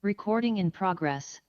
Recording in progress.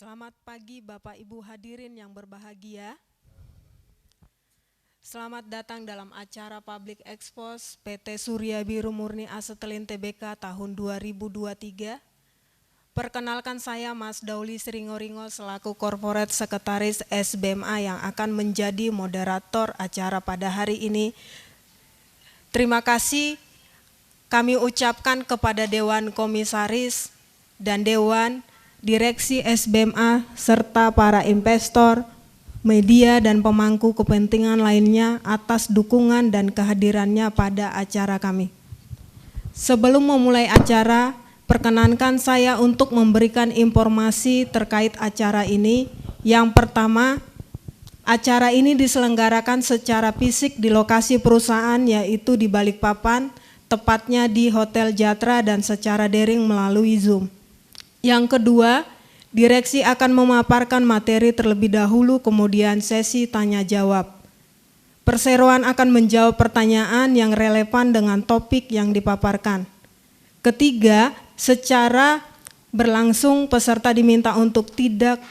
Selamat pagi Bapak Ibu hadirin yang berbahagia. Selamat datang dalam acara Public Expose PT Surya Biru Murni Asetelin Tbk tahun 2023. Perkenalkan saya Mas Dauli Sringoringo selaku Corporate Sekretaris SBMA yang akan menjadi moderator acara pada hari ini. Terima kasih kami ucapkan kepada Dewan Komisaris dan Dewan Direksi SBMA serta para investor, media dan pemangku kepentingan lainnya atas dukungan dan kehadirannya pada acara kami. Sebelum memulai acara, perkenankan saya untuk memberikan informasi terkait acara ini. Yang pertama, acara ini diselenggarakan secara fisik di lokasi perusahaan yaitu di Balikpapan, tepatnya di Hotel Jatra dan secara daring melalui Zoom. Yang kedua, direksi akan memaparkan materi terlebih dahulu, kemudian sesi tanya jawab. Perseroan akan menjawab pertanyaan yang relevan dengan topik yang dipaparkan. Ketiga, secara berlangsung peserta diminta untuk tidak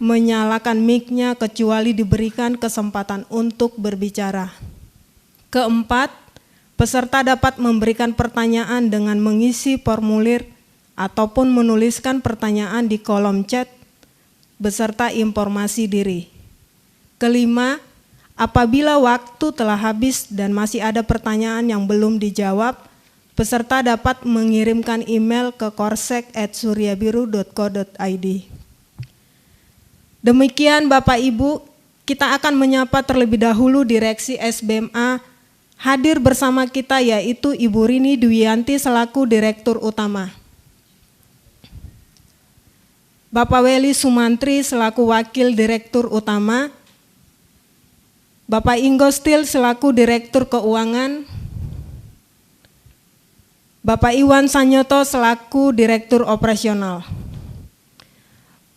menyalakan mic-nya kecuali diberikan kesempatan untuk berbicara. Keempat, peserta dapat memberikan pertanyaan dengan mengisi formulir ataupun menuliskan pertanyaan di kolom chat beserta informasi diri. Kelima, apabila waktu telah habis dan masih ada pertanyaan yang belum dijawab, peserta dapat mengirimkan email ke korsek@suryabiru.co.id. Demikian Bapak Ibu, kita akan menyapa terlebih dahulu Direksi SBMA. Hadir bersama kita yaitu Ibu Rini Dwianti selaku Direktur Utama, Bapak Weli Sumantri selaku Wakil Direktur Utama, Bapak Ingo Stil selaku Direktur Keuangan, Bapak Iwan Sanyoto selaku Direktur Operasional.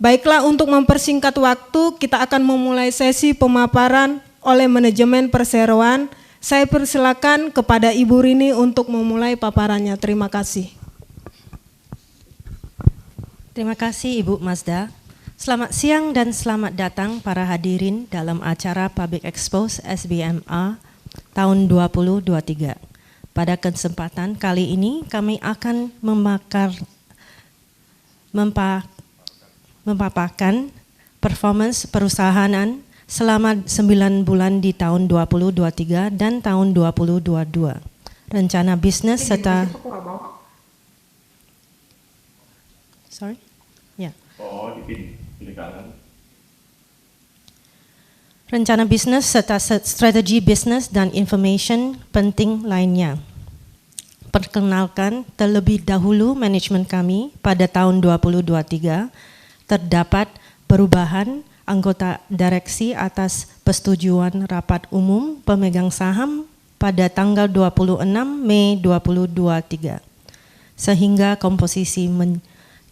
Baiklah, untuk mempersingkat waktu, kita akan memulai sesi pemaparan oleh manajemen perseroan. Saya persilakan kepada Ibu Rini untuk memulai paparannya. Terima kasih. Terima kasih Ibu Mazda. Selamat siang dan selamat datang para hadirin dalam acara Public Expose SBMA tahun 2023. Pada kesempatan kali ini kami akan memaparkan performance perusahaan selama 9 bulan di tahun 2023 dan tahun 2022. Rencana bisnis serta rencana bisnis serta strategi bisnis dan information penting lainnya. Perkenalkan terlebih dahulu manajemen kami pada tahun 2023 terdapat perubahan anggota direksi atas persetujuan rapat umum pemegang saham pada tanggal 26 Mei 2023 sehingga komposisi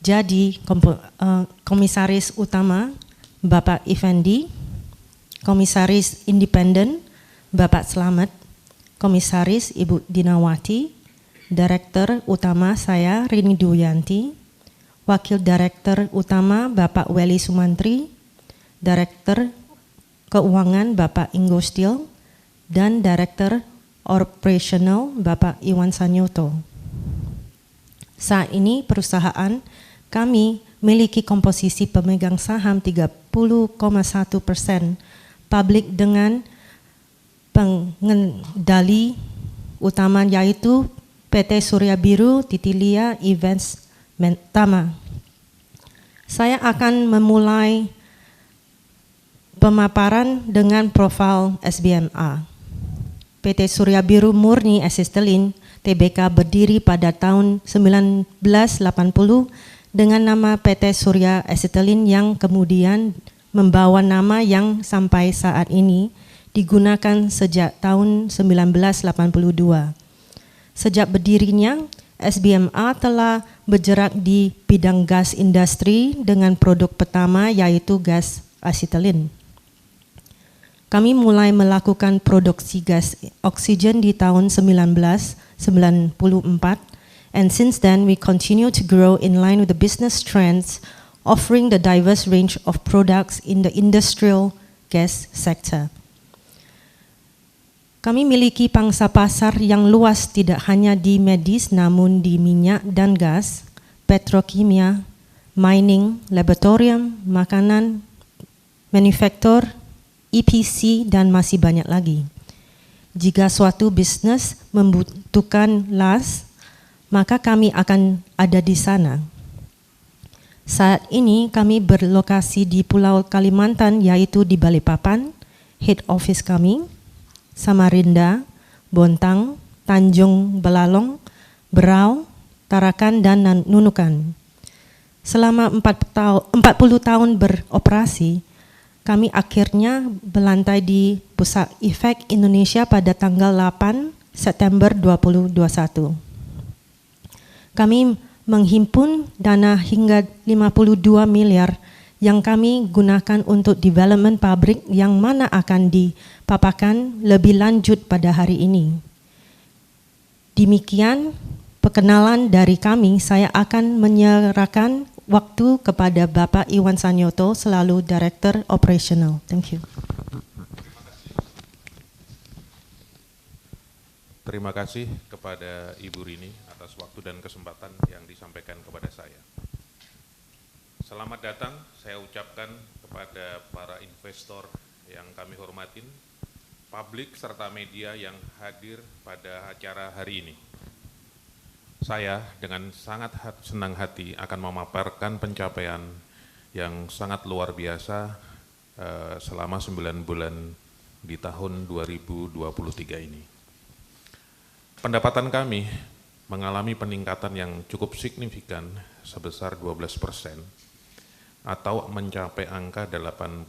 jadi Komisaris Utama Bapak Effendi, Komisaris Independen Bapak Slamet, Komisaris Ibu Dinawati, Direktur Utama saya Rini Dwianti, Wakil Direktur Utama Bapak Weli Sumantri, Direktur Keuangan Bapak Ingo Stil, dan Direktur Operasional Bapak Iwan Sanyoto. Saat ini perusahaan kami memiliki komposisi pemegang saham 30,1%, publik dengan pengendali utama yaitu PT Surya Biru Titilia Events Tama. Saya akan memulai pemaparan dengan profil SBMA. PT Surya Biru Murni Asetelin Tbk berdiri pada tahun 1980 dengan nama PT Surya Asetelin yang kemudian membawa nama yang sampai saat ini digunakan sejak tahun 1982. Sejak berdirinya, SBMA telah bergerak di bidang gas industri dengan produk pertama yaitu gas asetelin. Kami mulai melakukan produksi gas oksigen di tahun 1994, and since then we continue to grow in line with the business trends offering the diverse range of products in the industrial gas sector. Kami miliki pangsa pasar yang luas tidak hanya di medis namun di minyak dan gas, petrokimia, mining, laboratorium, makanan, manufaktur, EPC, dan masih banyak lagi. Jika suatu bisnis membutuhkan las, maka kami akan ada di sana. Saat ini kami berlokasi di Pulau Kalimantan, yaitu di Balikpapan, head office kami, Samarinda, Bontang, Tanjung Belalong, Berau, Tarakan, dan Nunukan. Selama 40 tahun beroperasi, kami akhirnya berlantai di Pusat Efek Indonesia pada tanggal 8 September 2021. Kami menghimpun dana hingga 52 miliar yang kami gunakan untuk development pabrik yang mana akan dipaparkan lebih lanjut pada hari ini. Demikian perkenalan dari kami. Saya akan menyerahkan waktu kepada Bapak Iwan Sanyoto selalu Director Operational. Thank you. Terima kasih kepada Ibu Rini atas waktu dan kesempatan yang disampaikan kepada saya. Selamat datang saya ucapkan kepada para investor yang kami hormatin, publik serta media yang hadir pada acara hari ini. Saya dengan sangat senang hati akan memaparkan pencapaian yang sangat luar biasa selama 9 bulan di tahun 2023 ini. Pendapatan kami mengalami peningkatan yang cukup signifikan sebesar 12% atau mencapai angka 82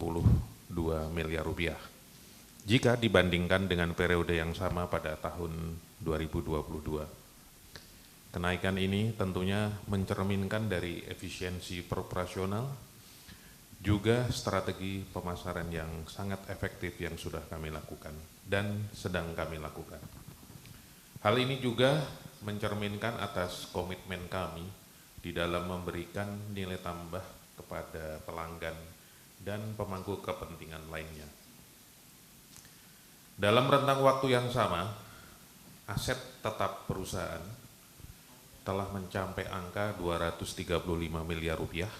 miliar rupiah. Jika dibandingkan dengan periode yang sama pada tahun 2022. Kenaikan ini tentunya mencerminkan dari efisiensi operasional, juga strategi pemasaran yang sangat efektif yang sudah kami lakukan dan sedang kami lakukan. Hal ini juga mencerminkan atas komitmen kami di dalam memberikan nilai tambah kepada pelanggan dan pemangku kepentingan lainnya. Dalam rentang waktu yang sama, aset tetap perusahaan telah mencapai angka 235 miliar rupiah,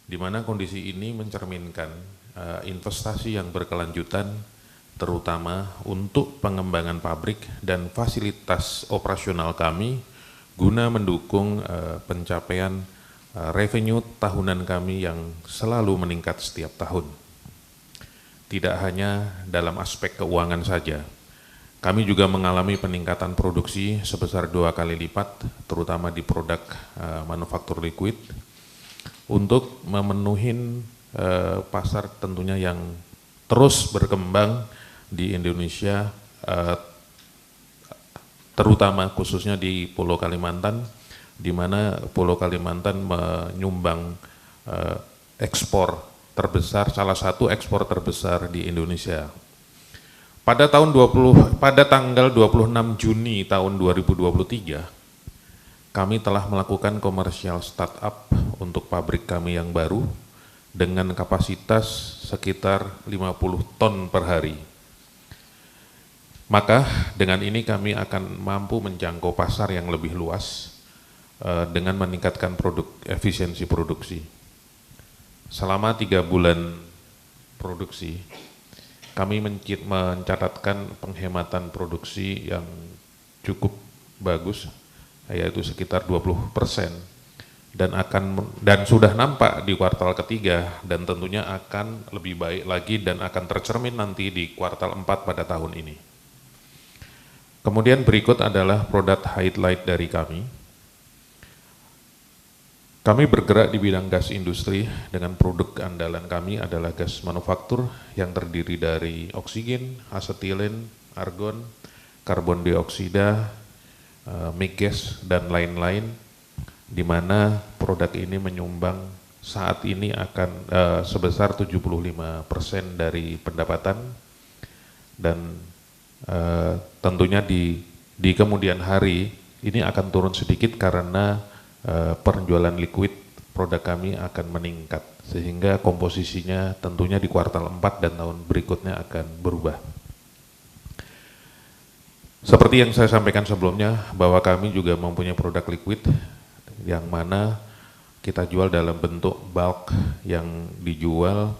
di mana kondisi ini mencerminkan investasi yang berkelanjutan, terutama untuk pengembangan pabrik dan fasilitas operasional kami, guna mendukung pencapaian revenue tahunan kami yang selalu meningkat setiap tahun. Tidak hanya dalam aspek keuangan saja, kami juga mengalami peningkatan produksi sebesar 2 kali lipat, terutama di produk manufaktur liquid, untuk memenuhi pasar tentunya yang terus berkembang di Indonesia, terutama khususnya di Pulau Kalimantan, di mana Pulau Kalimantan menyumbang ekspor terbesar, salah satu ekspor terbesar di Indonesia. Pada tanggal 26 Juni tahun 2023, kami telah melakukan komersial startup untuk pabrik kami yang baru dengan kapasitas sekitar 50 ton per hari. Maka dengan ini kami akan mampu menjangkau pasar yang lebih luas dengan meningkatkan efisiensi produksi. Selama 3 bulan produksi, kami mencatatkan penghematan produksi yang cukup bagus, yaitu sekitar 20%, dan sudah nampak di kuartal ketiga, dan tentunya akan lebih baik lagi dan akan tercermin nanti di kuartal 4 pada tahun ini. Kemudian berikut adalah produk highlight dari kami. Kami bergerak di bidang gas industri dengan produk andalan kami adalah gas manufaktur yang terdiri dari oksigen, asetilen, argon, karbon dioksida, migas, dan lain-lain, di mana produk ini menyumbang saat ini akan sebesar 75% dari pendapatan, dan tentunya di kemudian hari ini akan turun sedikit karena penjualan liquid produk kami akan meningkat, sehingga komposisinya tentunya di kuartal 4 dan tahun berikutnya akan berubah. Seperti yang saya sampaikan sebelumnya, bahwa kami juga mempunyai produk liquid yang mana kita jual dalam bentuk bulk yang dijual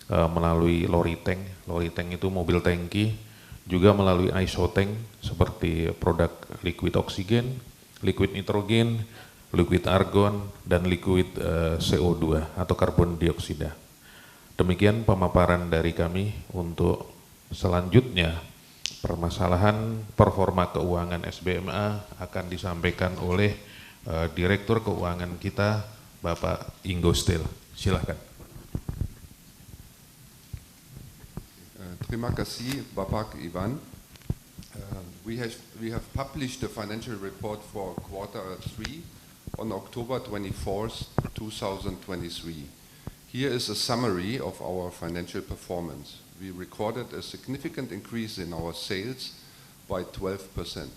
melalui lori tank. Lori tank itu mobil tangki, juga melalui ISO tank seperti produk liquid oksigen, liquid nitrogen, liquid argon, dan liquid CO2 atau karbon dioksida. Demikian pemaparan dari kami. Untuk selanjutnya, permasalahan performa keuangan SBMA akan disampaikan oleh Direktur Keuangan kita, Bapak Ingo Stil. Silakan. Terima kasih, Bapak Ivan. We have published the financial report for quarter 3 on October 24th, 2023. Here is a summary of our financial performance. We recorded a significant increase in our sales by 12%.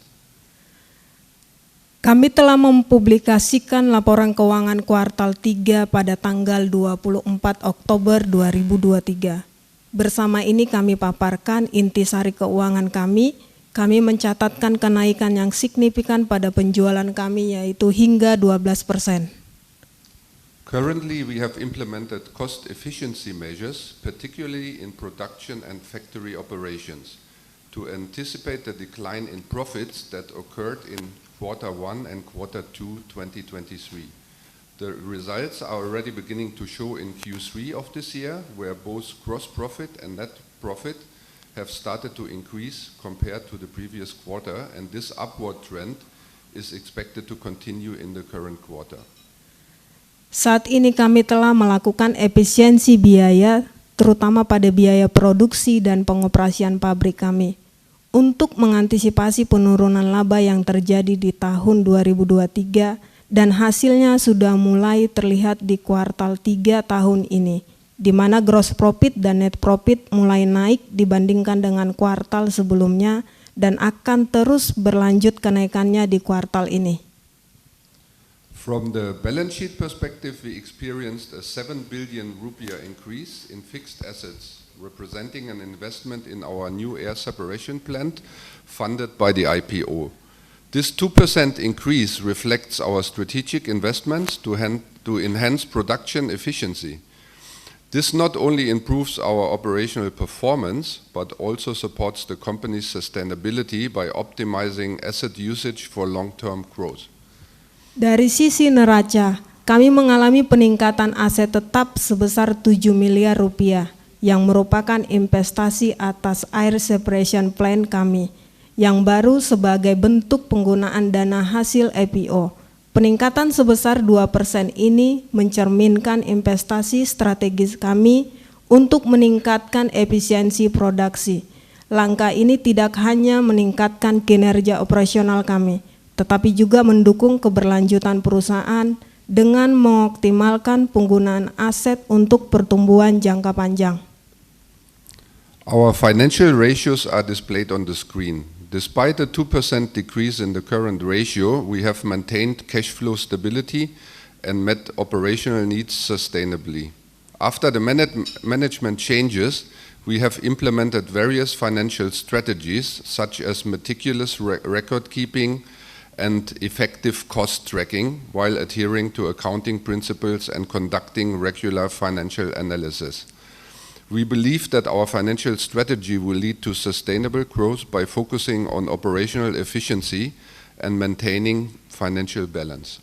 Kami telah mempublikasikan laporan keuangan kuartal 3 pada tanggal 24 Oktober 2023. Bersama ini kami paparkan intisari keuangan kami. Kami mencatatkan kenaikan yang signifikan pada penjualan kami, yaitu hingga 12%. Currently, we have implemented cost efficiency measures, particularly in production and factory operations, to anticipate the decline in profits that occurred in quarter 1 and quarter 2, 2023. The results are already beginning to show in Q3 of this year, where both gross profit and net profit have started to increase compared to the previous quarter, and this upward trend is expected to continue in the current quarter. Saat ini kami telah melakukan efisiensi biaya, terutama pada biaya produksi dan pengoperasian pabrik kami, untuk mengantisipasi penurunan laba yang terjadi di tahun 2023, dan hasilnya sudah mulai terlihat di kuartal 3 tahun ini, di mana gross profit dan net profit mulai naik dibandingkan dengan kuartal sebelumnya dan akan terus berlanjut kenaikannya di kuartal ini. From the balance sheet perspective, we experienced a 7 billion rupiah increase in fixed assets, representing an investment in our new air separation plant funded by the IPO. This 2% increase reflects our strategic investments to enhance production efficiency. This not only improves our operational performance, but also supports the company's sustainability by optimizing asset usage for long-term growth. Dari sisi neraca, kami mengalami peningkatan aset tetap sebesar 7 miliar rupiah yang merupakan investasi atas air separation plant kami yang baru sebagai bentuk penggunaan dana hasil IPO. Peningkatan sebesar 2% ini mencerminkan investasi strategis kami untuk meningkatkan efisiensi produksi. Langkah ini tidak hanya meningkatkan kinerja operasional kami, tetapi juga mendukung keberlanjutan perusahaan dengan mengoptimalkan penggunaan aset untuk pertumbuhan jangka panjang. Our financial ratios are displayed on the screen. Despite a 2% decrease in the current ratio, we have maintained cash flow stability and met operational needs sustainably. After the management changes, we have implemented various financial strategies such as meticulous record keeping and effective cost tracking while adhering to accounting principles and conducting regular financial analysis. We believe that our financial strategy will lead to sustainable growth by focusing on operational efficiency and maintaining financial balance.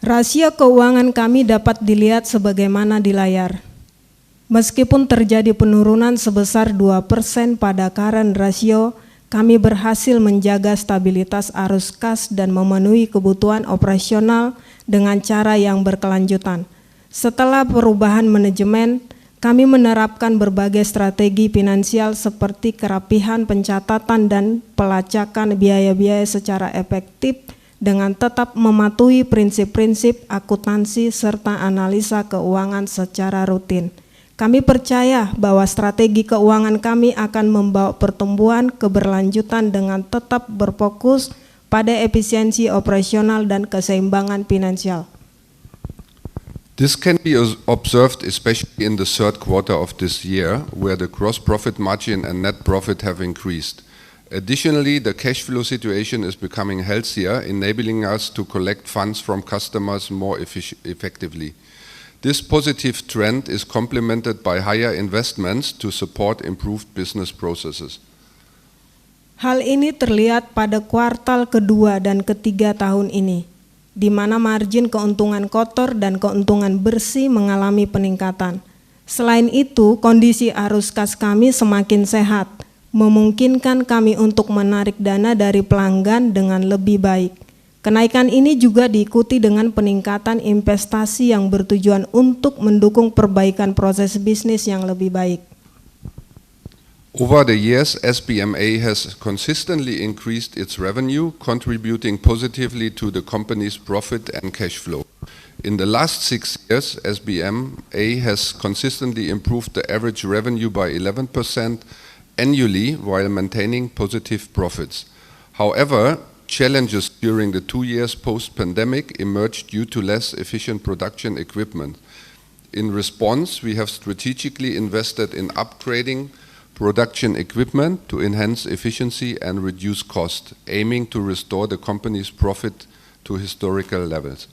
Rasio keuangan kami dapat dilihat sebagaimana di layar. Meskipun terjadi penurunan sebesar 2% pada current ratio, kami berhasil menjaga stabilitas arus kas dan memenuhi kebutuhan operasional dengan cara yang berkelanjutan. Setelah perubahan manajemen, kami menerapkan berbagai strategi finansial seperti kerapihan pencatatan dan pelacakan biaya-biaya secara efektif dengan tetap mematuhi prinsip-prinsip akuntansi serta analisa keuangan secara rutin. Kami percaya bahwa strategi keuangan kami akan membawa pertumbuhan keberlanjutan dengan tetap berfokus pada efisiensi operasional dan keseimbangan finansial. This can be observed especially in the third quarter of this year, where the gross profit margin and net profit have increased. Additionally, the cash flow situation is becoming healthier, enabling us to collect funds from customers more effectively. This positive trend is complemented by higher investments to support improved business processes. Hal ini terlihat pada kuartal kedua dan ketiga tahun ini, di mana margin keuntungan kotor dan keuntungan bersih mengalami peningkatan. Selain itu, kondisi arus kas kami semakin sehat, memungkinkan kami untuk menarik dana dari pelanggan dengan lebih baik. Kenaikan ini juga diikuti dengan peningkatan investasi yang bertujuan untuk mendukung perbaikan proses bisnis yang lebih baik. Over the years, SBMA has consistently increased its revenue, contributing positively to the company's profit and cash flow. In the last 6 years, SBMA has consistently improved the average revenue by 11% annually while maintaining positive profits. However, challenges during the 2 years post-pandemic emerged due to less efficient production equipment. In response, we have strategically invested in upgrading production equipment to enhance efficiency and reduce cost, aiming to restore the company's profit to historical levels.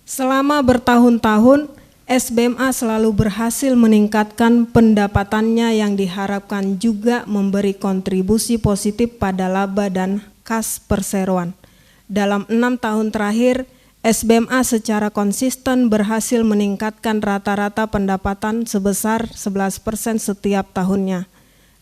Selama bertahun-tahun, SBMA selalu berhasil meningkatkan pendapatannya yang diharapkan juga memberi kontribusi positif pada laba dan kas perseroan. Dalam 6 tahun terakhir, SBMA secara konsisten berhasil meningkatkan rata-rata pendapatan sebesar 11% setiap tahunnya,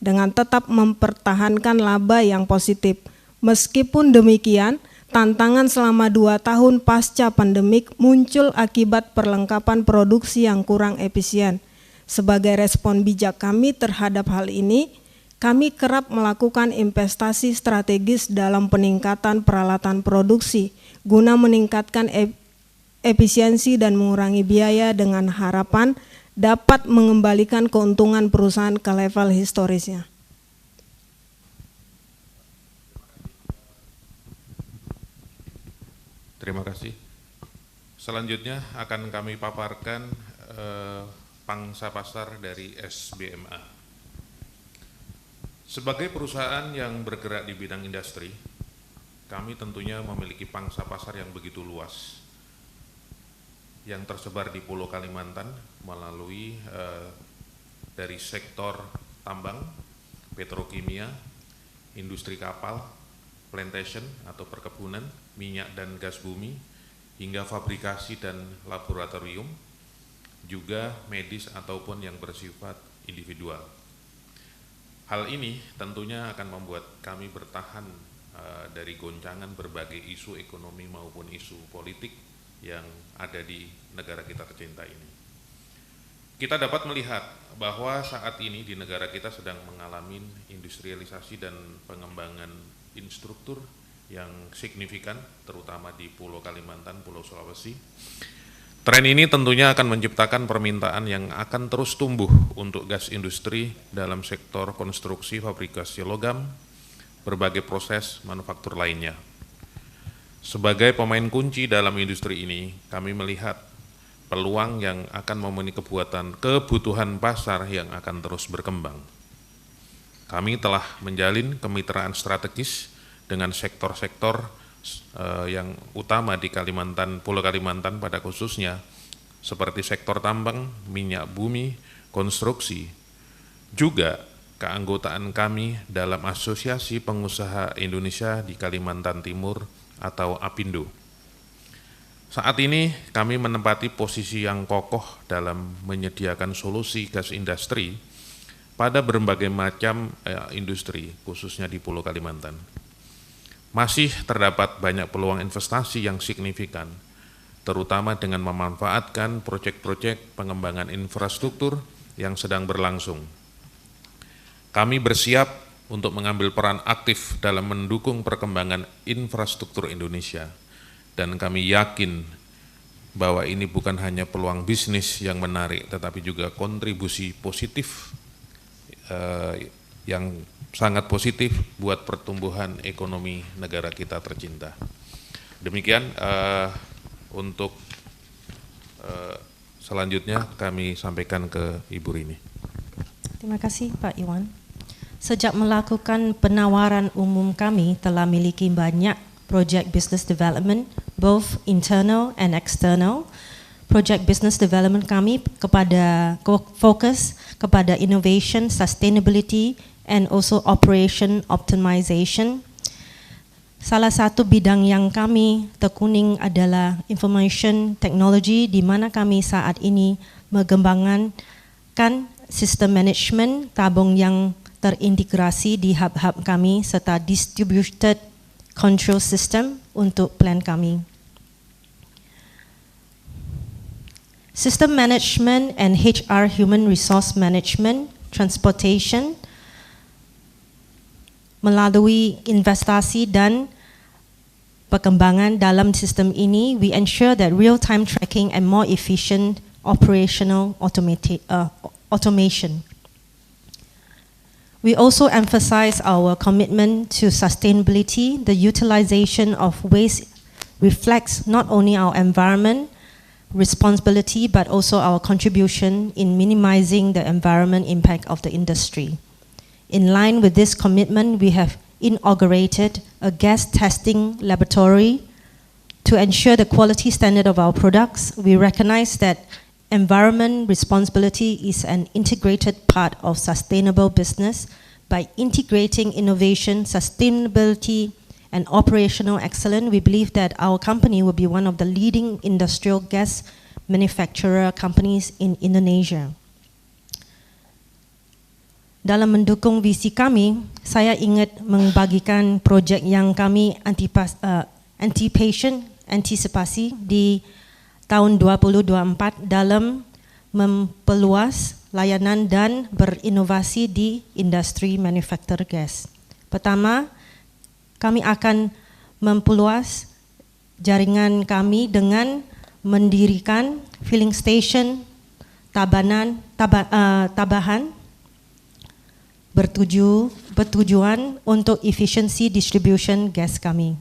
dengan tetap mempertahankan laba yang positif. Meskipun demikian, tantangan selama 2 tahun pasca pandemik muncul akibat perlengkapan produksi yang kurang efisien. Sebagai respon bijak kami terhadap hal ini, kami kerap melakukan investasi strategis dalam peningkatan peralatan produksi guna meningkatkan efisiensi dan mengurangi biaya dengan harapan dapat mengembalikan keuntungan perusahaan ke level historisnya. Terima kasih. Selanjutnya akan kami paparkan pangsa pasar dari SBMA. Sebagai perusahaan yang bergerak di bidang industri, kami tentunya memiliki pangsa pasar yang begitu luas, yang tersebar di Pulau Kalimantan melalui dari sektor tambang, petrokimia, industri kapal, plantation atau perkebunan, minyak dan gas bumi, hingga fabrikasi dan laboratorium, juga medis ataupun yang bersifat individual. Hal ini tentunya akan membuat kami bertahan dari goncangan berbagai isu ekonomi maupun isu politik yang ada di negara kita tercinta ini. Kita dapat melihat bahwa saat ini di negara kita sedang mengalami industrialisasi dan pengembangan infrastruktur yang signifikan, terutama di Pulau Kalimantan, Pulau Sulawesi. Tren ini tentunya akan menciptakan permintaan yang akan terus tumbuh untuk gas industri dalam sektor konstruksi, fabrikasi logam, berbagai proses manufaktur lainnya. Sebagai pemain kunci dalam industri ini, kami melihat peluang yang akan memenuhi kebutuhan pasar yang akan terus berkembang. Kami telah menjalin kemitraan strategis dengan sektor-sektor yang utama di Kalimantan, Pulau Kalimantan pada khususnya, seperti sektor tambang, minyak bumi, konstruksi, juga keanggotaan kami dalam Asosiasi Pengusaha Indonesia di Kalimantan Timur atau APindo. Saat ini kami menempati posisi yang kokoh dalam menyediakan solusi gas industri pada berbagai macam industri, khususnya di Pulau Kalimantan. Masih terdapat banyak peluang investasi yang signifikan, terutama dengan memanfaatkan proyek-proyek pengembangan infrastruktur yang sedang berlangsung. Kami bersiap untuk mengambil peran aktif dalam mendukung perkembangan infrastruktur Indonesia, dan kami yakin bahwa ini bukan hanya peluang bisnis yang menarik, tetapi juga kontribusi positif yang sangat positif buat pertumbuhan ekonomi negara kita tercinta. Demikian untuk Selanjutnya kami sampaikan ke Ibu Rini. Terima kasih Pak Iwan. Sejak melakukan penawaran umum kami telah memiliki banyak project business development, both internal and external. Project business development kami fokus kepada innovation, sustainability, and also operation optimization. Salah satu bidang yang kami tekuning adalah information technology, di mana kami saat ini mengembangkan sistem manajemen tabung yang terintegrasi di hub-hub kami serta distributed control system untuk plan kami. System management and HR, human resource management, transportation, melalui investasi dan perkembangan dalam sistem ini, we ensure that real-time tracking and more efficient operational automation. We also emphasize our commitment to sustainability. The utilization of waste reflects not only our environment responsibility, but also our contribution in minimizing the environment impact of the industry. In line with this commitment, we have inaugurated a gas testing laboratory to ensure the quality standard of our products. We recognize that environment responsibility is an integrated part of sustainable business. By integrating innovation, sustainability, and operational excellence, we believe that our company will be one of the leading industrial gas manufacturer companies in Indonesia. Dalam mendukung visi kami, saya ingin membagikan projek yang kami antisipasi di tahun 2024 dalam memperluas layanan dan berinovasi di industri manufaktur gas. Pertama, kami akan memperluas jaringan kami dengan mendirikan filling station tambahan bertujuan untuk efisiensi distribution gas kami.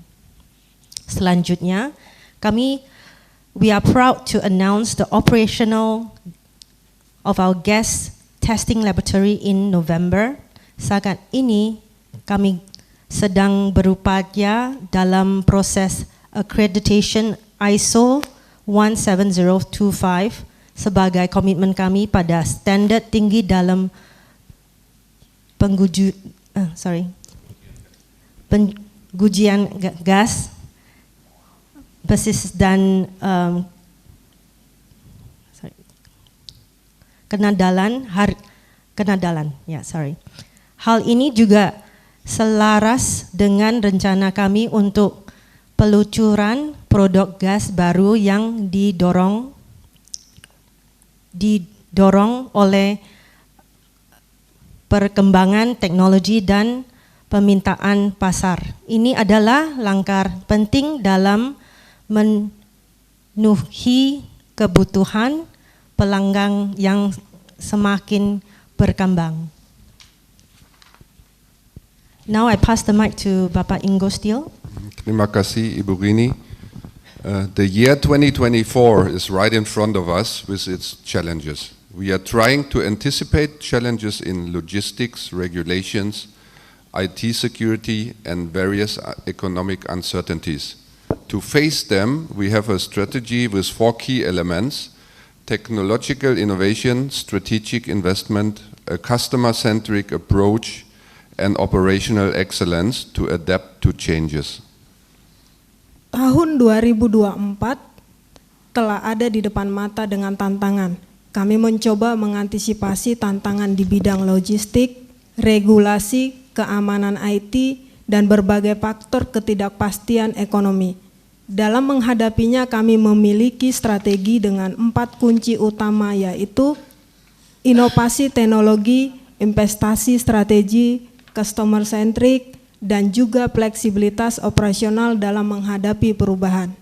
Selanjutnya, we are proud to announce the operational of our gas testing laboratory in November. Saat ini kami sedang berupaya dalam proses accreditation ISO 17025 sebagai komitmen kami pada standar tinggi dalam pengujian gas basis dan kenadalan. Hal ini juga selaras dengan rencana kami untuk peluncuran produk gas baru yang didorong oleh perkembangan teknologi dan permintaan pasar. Ini adalah langkah penting dalam memenuhi kebutuhan pelanggan yang semakin berkembang. Now I pass the mic to Bapak Ingo Steele. Terima kasih Ibu Rini. The year 2024 is right in front of us with its challenges. We are trying to anticipate challenges in logistics, regulations, IT security, and various economic uncertainties. To face them, we have a strategy with 4 key elements: technological innovation, strategic investment, a customer-centric approach, and operational excellence to adapt to changes. Tahun 2024 telah ada di depan mata dengan tantangan. Kami mencoba mengantisipasi tantangan di bidang logistik, regulasi, keamanan IT, dan berbagai faktor ketidakpastian ekonomi. Dalam menghadapinya, kami memiliki strategi dengan 4 kunci utama, yaitu inovasi teknologi, investasi strategi, customer centric, dan juga fleksibilitas operasional dalam menghadapi perubahan.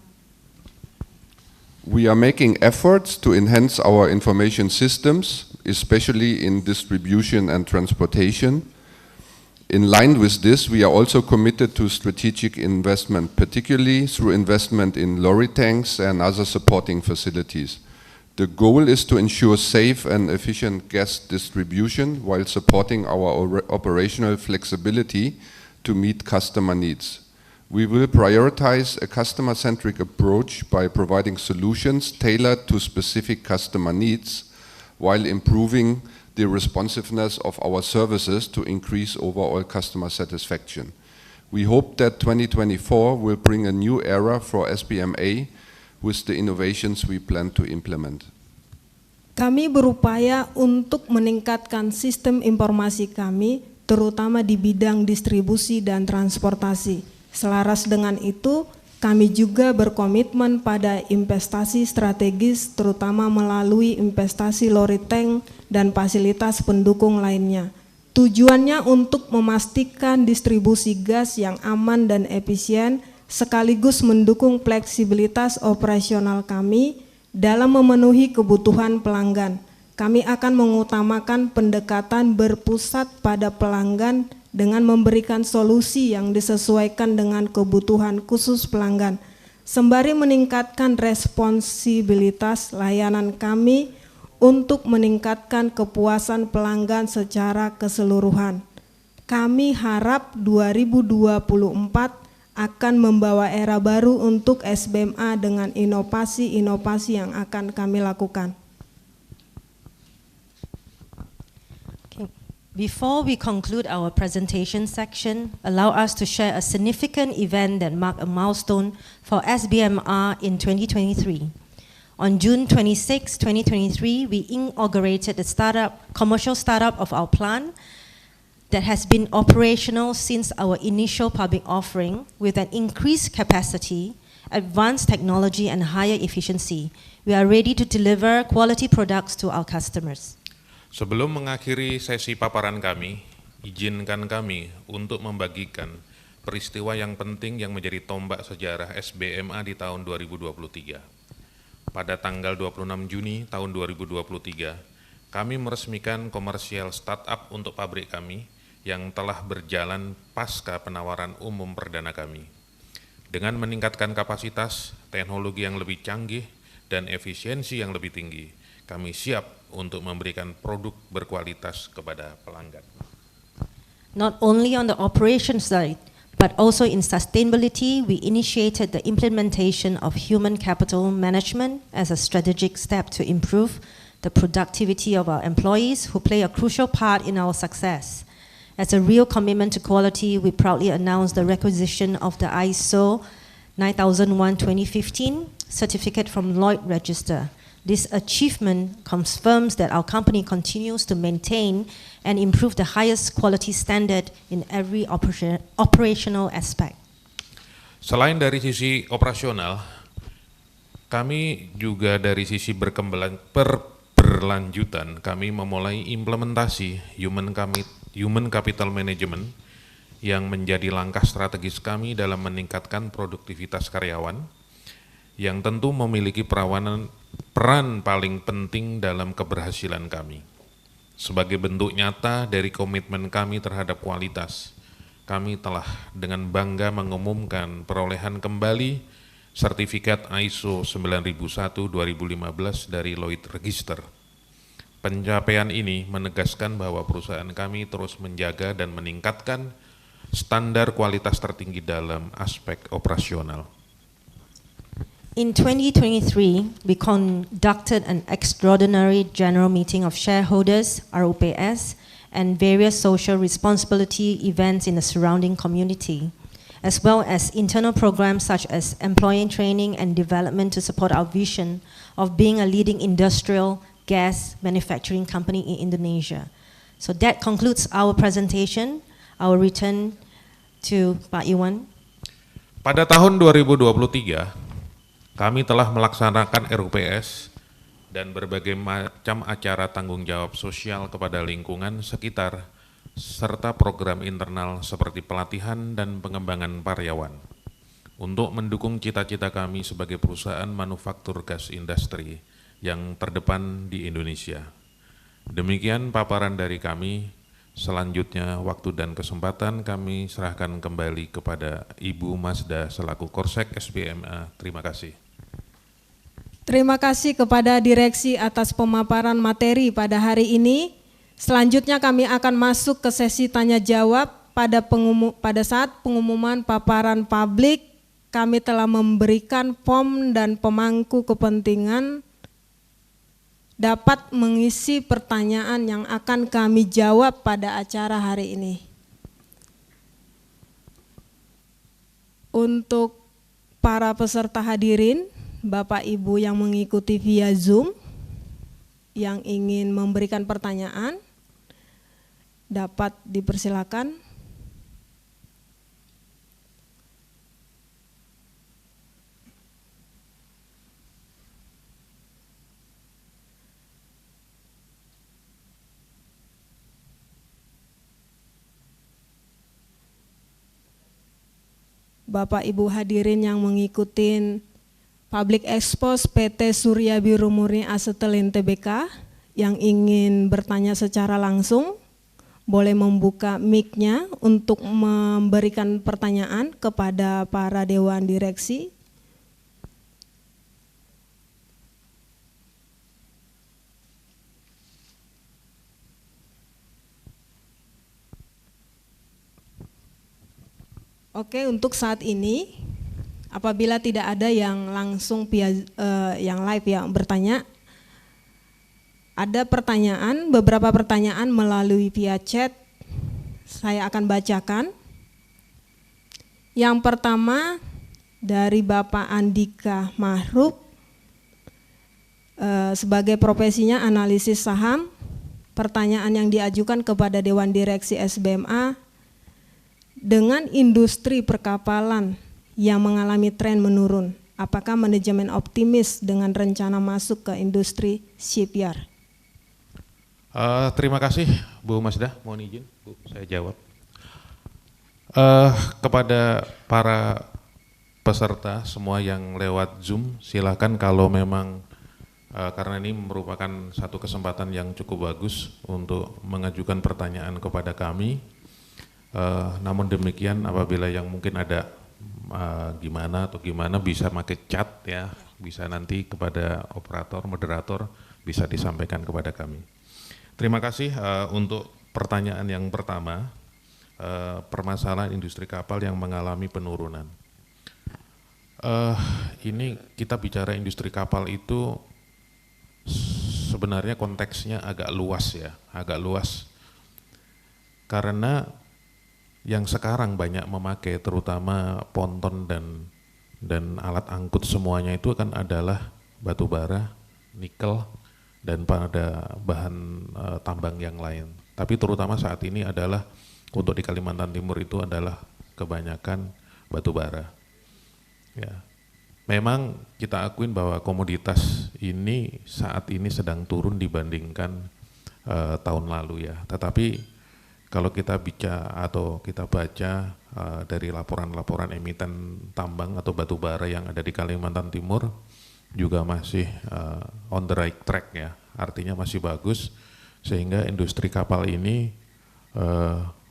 We are making efforts to enhance our information systems, especially in distribution and transportation. In line with this, we are also committed to strategic investment, particularly through investment in lorry tanks and other supporting facilities. The goal is to ensure safe and efficient gas distribution while supporting our operational flexibility to meet customer needs. We will prioritize a customer-centric approach by providing solutions tailored to specific customer needs while improving the responsiveness of our services to increase overall customer satisfaction. We hope that 2024 will bring a new era for SBMA with the innovations we plan to implement. Kami berupaya untuk meningkatkan sistem informasi kami, terutama di bidang distribusi dan transportasi. Selaras dengan itu, kami juga berkomitmen pada investasi strategis, terutama melalui investasi lori tank dan fasilitas pendukung lainnya. Tujuannya untuk memastikan distribusi gas yang aman dan efisien, sekaligus mendukung fleksibilitas operasional kami dalam memenuhi kebutuhan pelanggan. Kami akan mengutamakan pendekatan berpusat pada pelanggan dengan memberikan solusi yang disesuaikan dengan kebutuhan khusus pelanggan, sembari meningkatkan responsibilitas layanan kami untuk meningkatkan kepuasan pelanggan secara keseluruhan. Kami harap 2024 akan membawa era baru untuk SBMA dengan inovasi-inovasi yang akan kami lakukan. Okay. Before we conclude our presentation section, allow us to share a significant event that marked a milestone for SBMR in 2023. On June 26, 2023, we inaugurated the commercial startup of our plant that has been operational since our initial public offering with an increased capacity, advanced technology, and higher efficiency. We are ready to deliver quality products to our customers. Sebelum mengakhiri sesi paparan kami, izinkan kami untuk membagikan peristiwa yang penting yang menjadi tombak sejarah SBMA di tahun 2023. Pada tanggal 26 Juni tahun 2023, kami meresmikan komersial startup untuk pabrik kami yang telah berjalan pasca penawaran umum perdana kami. Dengan meningkatkan kapasitas, teknologi yang lebih canggih, dan efisiensi yang lebih tinggi, kami siap untuk memberikan produk berkualitas kepada pelanggan. Not only on the operations side, but also in sustainability, we initiated the implementation of human capital management as a strategic step to improve the productivity of our employees who play a crucial part in our success. As a real commitment to quality, we proudly announced the requisition of the ISO 9001:2015 certificate from Lloyd Register. This achievement confirms that our company continues to maintain and improve the highest quality standard in every operational aspect. Selain dari sisi operasional, kami juga dari sisi berlanjutan, kami memulai implementasi human capital management yang menjadi langkah strategis kami dalam meningkatkan produktivitas karyawan, yang tentu memiliki peran paling penting dalam keberhasilan kami. Sebagai bentuk nyata dari komitmen kami terhadap kualitas, kami telah dengan bangga mengumumkan perolehan kembali sertifikat ISO 9001:2015 dari Lloyd Register. Pencapaian ini menegaskan bahwa perusahaan kami terus menjaga dan meningkatkan standar kualitas tertinggi dalam aspek operasional. In 2023, we conducted an extraordinary general meeting of shareholders, ROPS, and various social responsibility events in the surrounding community, as well as internal programs such as employee training and development to support our vision of being a leading industrial gas manufacturing company in Indonesia. So that concludes our presentation. I will return to Pak Iwan. Pada tahun 2023, kami telah melaksanakan RUPS dan berbagai macam acara tanggung jawab sosial kepada lingkungan sekitar, serta program internal seperti pelatihan dan pengembangan karyawan, untuk mendukung cita-cita kami sebagai perusahaan manufaktur gas industri yang terdepan di Indonesia. Demikian paparan dari kami. Selanjutnya, waktu dan kesempatan kami serahkan kembali kepada Ibu Masda selaku Korsek SBMA. Terima kasih. Terima kasih kepada direksi atas pemaparan materi pada hari ini. Selanjutnya kami akan masuk ke sesi tanya jawab. Pada saat pengumuman paparan publik, kami telah memberikan form dan pemangku kepentingan dapat mengisi pertanyaan yang akan kami jawab pada acara hari ini. Untuk para peserta hadirin, Bapak Ibu yang mengikuti via Zoom, yang ingin memberikan pertanyaan, dapat dipersilakan. Bapak Ibu hadirin yang mengikuti Public Expose PT Surya Biru Murni Acetylen Tbk yang ingin bertanya secara langsung, boleh membuka mic-nya untuk memberikan pertanyaan kepada para Dewan Direksi. Oke, untuk saat ini, apabila tidak ada yang langsung yang live yang bertanya, ada pertanyaan, beberapa pertanyaan melalui via chat, saya akan bacakan. Yang pertama dari Bapak Andika Mahrub, sebagai profesinya analisis saham, pertanyaan yang diajukan kepada Dewan Direksi SBMA, dengan industri perkapalan yang mengalami tren menurun, apakah manajemen optimis dengan rencana masuk ke industri shipyard? Terima kasih Bu Masdah, mohon izin Bu, saya jawab. Kepada para peserta semua yang lewat Zoom, silakan kalau memang karena ini merupakan satu kesempatan yang cukup bagus untuk mengajukan pertanyaan kepada kami. Namun demikian apabila yang mungkin ada gimana bisa pakai chat ya, bisa nanti kepada operator, moderator bisa disampaikan kepada kami. Terima kasih untuk pertanyaan yang pertama, permasalahan industri kapal yang mengalami penurunan. Ini kita bicara industri kapal itu sebenarnya konteksnya agak luas ya, karena yang sekarang banyak memakai terutama ponton dan alat angkut semuanya itu kan adalah batu bara, nikel, dan pada bahan tambang yang lain. Tapi terutama saat ini adalah untuk di Kalimantan Timur itu adalah kebanyakan batu bara. Ya. Memang kita akuin bahwa komoditas ini saat ini sedang turun dibandingkan tahun lalu ya. Tetapi kalau kita baca dari laporan-laporan emiten tambang atau batu bara yang ada di Kalimantan Timur juga masih on the right track ya, artinya masih bagus, sehingga industri kapal ini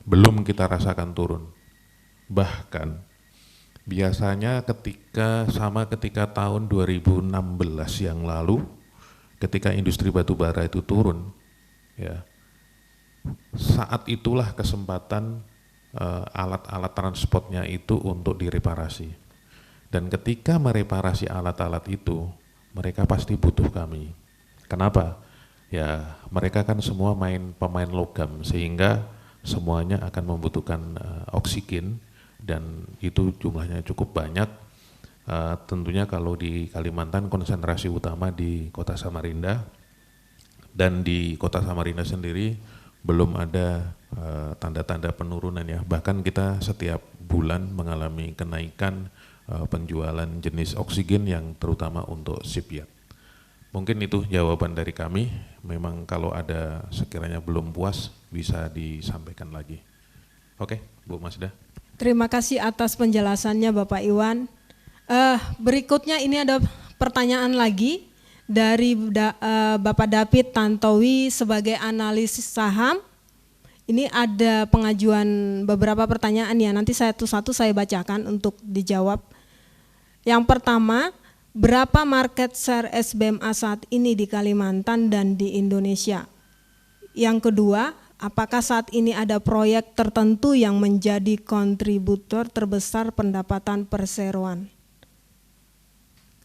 belum kita rasakan turun. Bahkan biasanya ketika tahun 2016 yang lalu, ketika industri batu bara itu turun ya, saat itulah kesempatan alat-alat transportnya itu untuk direparasi. Dan ketika mereparasi alat-alat itu, mereka pasti butuh kami. Kenapa? Ya mereka kan semua pemain logam, sehingga semuanya akan membutuhkan oksigen, dan itu jumlahnya cukup banyak. Tentunya kalau di Kalimantan konsentrasi utama di Kota Samarinda, dan di Kota Samarinda sendiri belum ada tanda-tanda penurunan ya, bahkan kita setiap bulan mengalami kenaikan penjualan jenis oksigen yang terutama untuk shipyard. Mungkin itu jawaban dari kami, memang kalau ada sekiranya belum puas bisa disampaikan lagi. Oke, Bu Masdah. Terima kasih atas penjelasannya Bapak Iwan. Berikutnya ini ada pertanyaan lagi dari Bapak David Tantowi sebagai analisis saham. Ini ada pengajuan beberapa pertanyaan ya, nanti satu-satu saya bacakan untuk dijawab. Yang pertama, Berapa market share SBMA saat ini di Kalimantan dan di Indonesia? Yang kedua, apakah saat ini ada proyek tertentu yang menjadi kontributor terbesar pendapatan perseroan?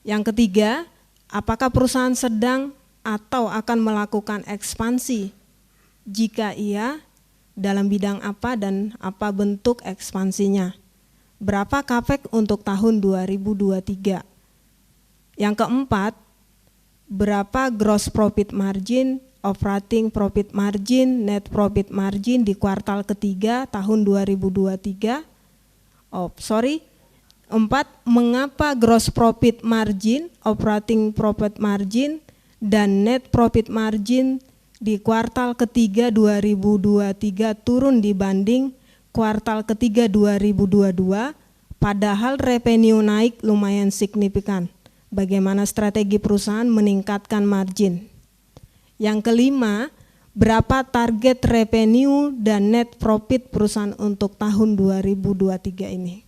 Yang ketiga, apakah perusahaan sedang atau akan melakukan ekspansi? Jika iya, dalam bidang apa dan apa bentuk ekspansinya? Berapa capex untuk tahun 2023? Yang keempat, berapa gross profit margin, operating profit margin, net profit margin di kuartal ketiga tahun 2023? Empat, mengapa gross profit margin, operating profit margin, dan net profit margin di kuartal ketiga 2023 turun dibanding kuartal ketiga 2022, padahal revenue naik lumayan signifikan. Bagaimana strategi perusahaan meningkatkan margin? Yang kelima, berapa target revenue dan net profit perusahaan untuk tahun 2023 ini?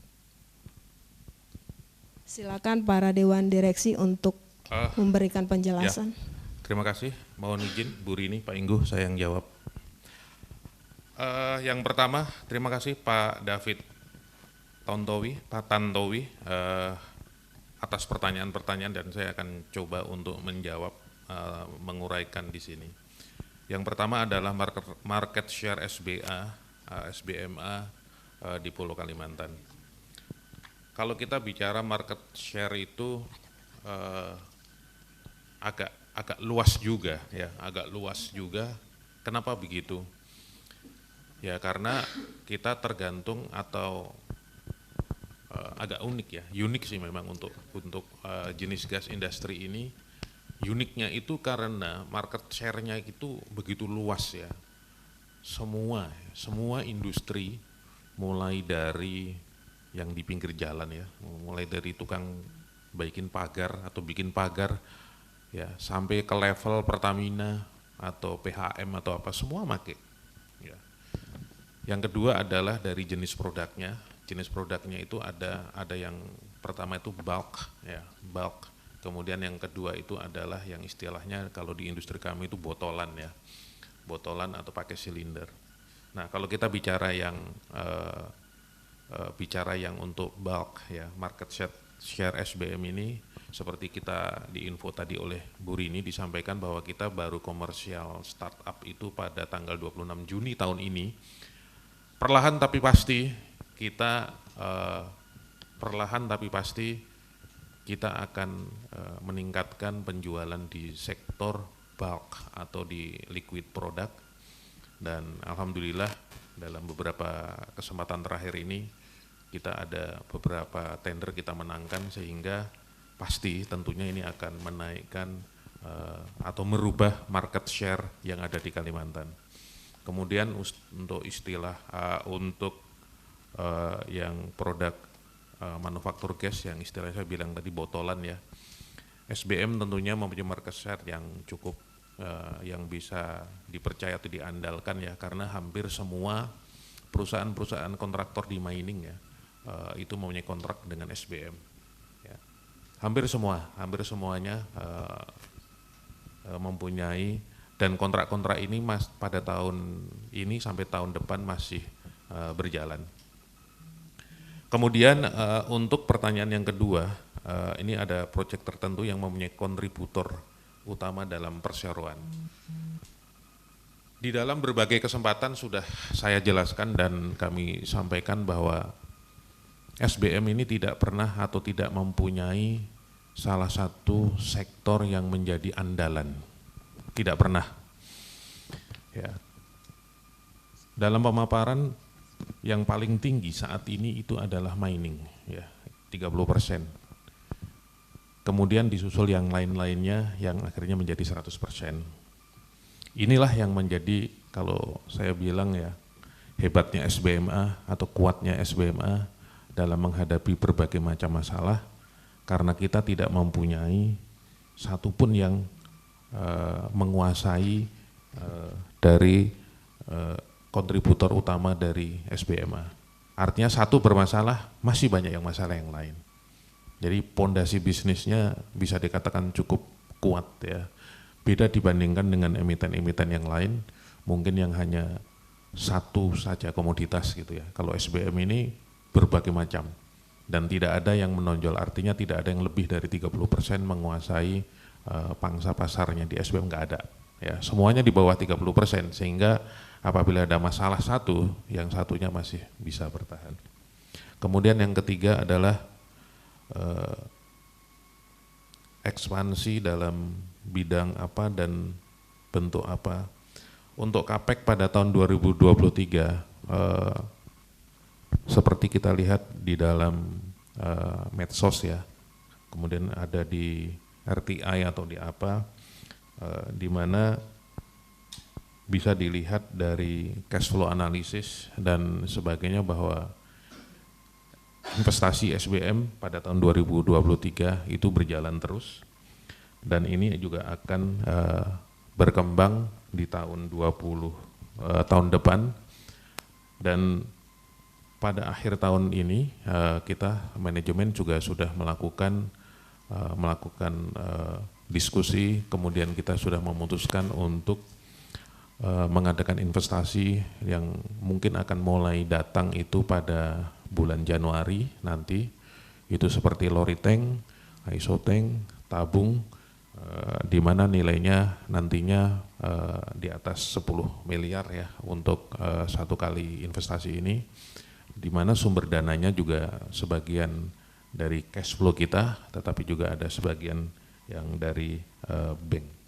Silakan para Dewan Direksi untuk memberikan penjelasan. Terima kasih, mohon izin Bu Rini, Pak Ingguh, saya yang jawab. Yang pertama, terima kasih Pak David Pak Tantowi atas pertanyaan-pertanyaan, dan saya akan coba untuk menjawab, menguraikan di sini. Yang pertama adalah market share SBMA di Pulau Kalimantan. Kalau kita bicara market share itu agak luas juga ya, agak luas juga. Kenapa begitu? Ya karena kita tergantung atau agak unik ya, unik sih memang untuk jenis gas industri ini. Uniknya itu karena market share-nya itu begitu luas ya. Semua industri, mulai dari yang di pinggir jalan ya, mulai dari tukang bikin pagar atau bikin pagar ya, sampai ke level Pertamina atau PHM atau apa, semua make ya. Yang kedua adalah dari jenis produknya. Jenis produknya itu ada yang pertama itu bulk ya, bulk. Kemudian yang kedua itu adalah yang istilahnya kalau di industri kami itu botolan ya, botolan atau pakai silinder. Nah kalau kita bicara yang untuk bulk ya, market share SBM ini seperti kita diinfo tadi oleh Bu Rini, disampaikan bahwa kita baru komersial startup itu pada tanggal 26 Juni tahun ini. Perlahan tapi pasti kita akan meningkatkan penjualan di sektor bulk atau di liquid product, dan alhamdulillah dalam beberapa kesempatan terakhir ini kita ada beberapa tender kita menangkan, sehingga pasti tentunya ini akan menaikkan atau merubah market share yang ada di Kalimantan. Kemudian untuk istilah yang produk manufaktur gas yang istilahnya saya bilang tadi botolan ya, SBM tentunya mempunyai market share yang cukup yang bisa dipercaya atau diandalkan ya, karena hampir semua perusahaan-perusahaan kontraktor di mining ya itu mempunyai kontrak dengan SBM ya. Hampir semuanya mempunyai, dan kontrak-kontrak ini pada tahun ini sampai tahun depan masih berjalan. Kemudian untuk pertanyaan yang kedua, ini ada proyek tertentu yang mempunyai kontributor utama dalam perseroan. Di dalam berbagai kesempatan sudah saya jelaskan dan kami sampaikan bahwa SBM ini tidak pernah atau tidak mempunyai salah satu sektor yang menjadi andalan. Tidak pernah. Ya. Dalam pemaparan yang paling tinggi saat ini itu adalah mining ya, 30%. Kemudian disusul yang lain-lainnya yang akhirnya menjadi 100%. Inilah yang menjadi, kalau saya bilang ya, hebatnya SBMA atau kuatnya SBMA dalam menghadapi berbagai macam masalah, karena kita tidak mempunyai satupun yang menguasai dari kontributor utama dari SBMA. Artinya satu bermasalah, masih banyak yang masalah yang lain. Jadi pondasi bisnisnya bisa dikatakan cukup kuat ya. Beda dibandingkan dengan emiten-emiten yang lain, mungkin yang hanya satu saja komoditas gitu ya. Kalau SBM ini berbagai macam dan tidak ada yang menonjol, artinya tidak ada yang lebih dari 30% menguasai pangsa pasarnya. Di SBM nggak ada ya, semuanya di bawah 30%, sehingga apabila ada masalah satu, yang satunya masih bisa bertahan. Kemudian yang ketiga adalah ekspansi dalam bidang apa dan bentuk apa. Untuk CAPEX pada tahun 2023 seperti kita lihat di dalam medsos ya, kemudian ada di RTI atau di apa, di mana bisa dilihat dari cash flow analysis dan sebagainya bahwa investasi SBM pada tahun 2023 itu berjalan terus, dan ini juga akan berkembang di tahun tahun depan. Dan pada akhir tahun ini kita manajemen juga sudah melakukan diskusi, kemudian kita sudah memutuskan untuk mengadakan investasi yang mungkin akan mulai datang itu pada bulan Januari nanti, itu seperti lori tank, ISO tank, tabung, di mana nilainya nantinya di atas 10 miliar ya untuk satu kali investasi ini, di mana sumber dananya juga sebagian dari cash flow kita, tetapi juga ada sebagian yang dari bank.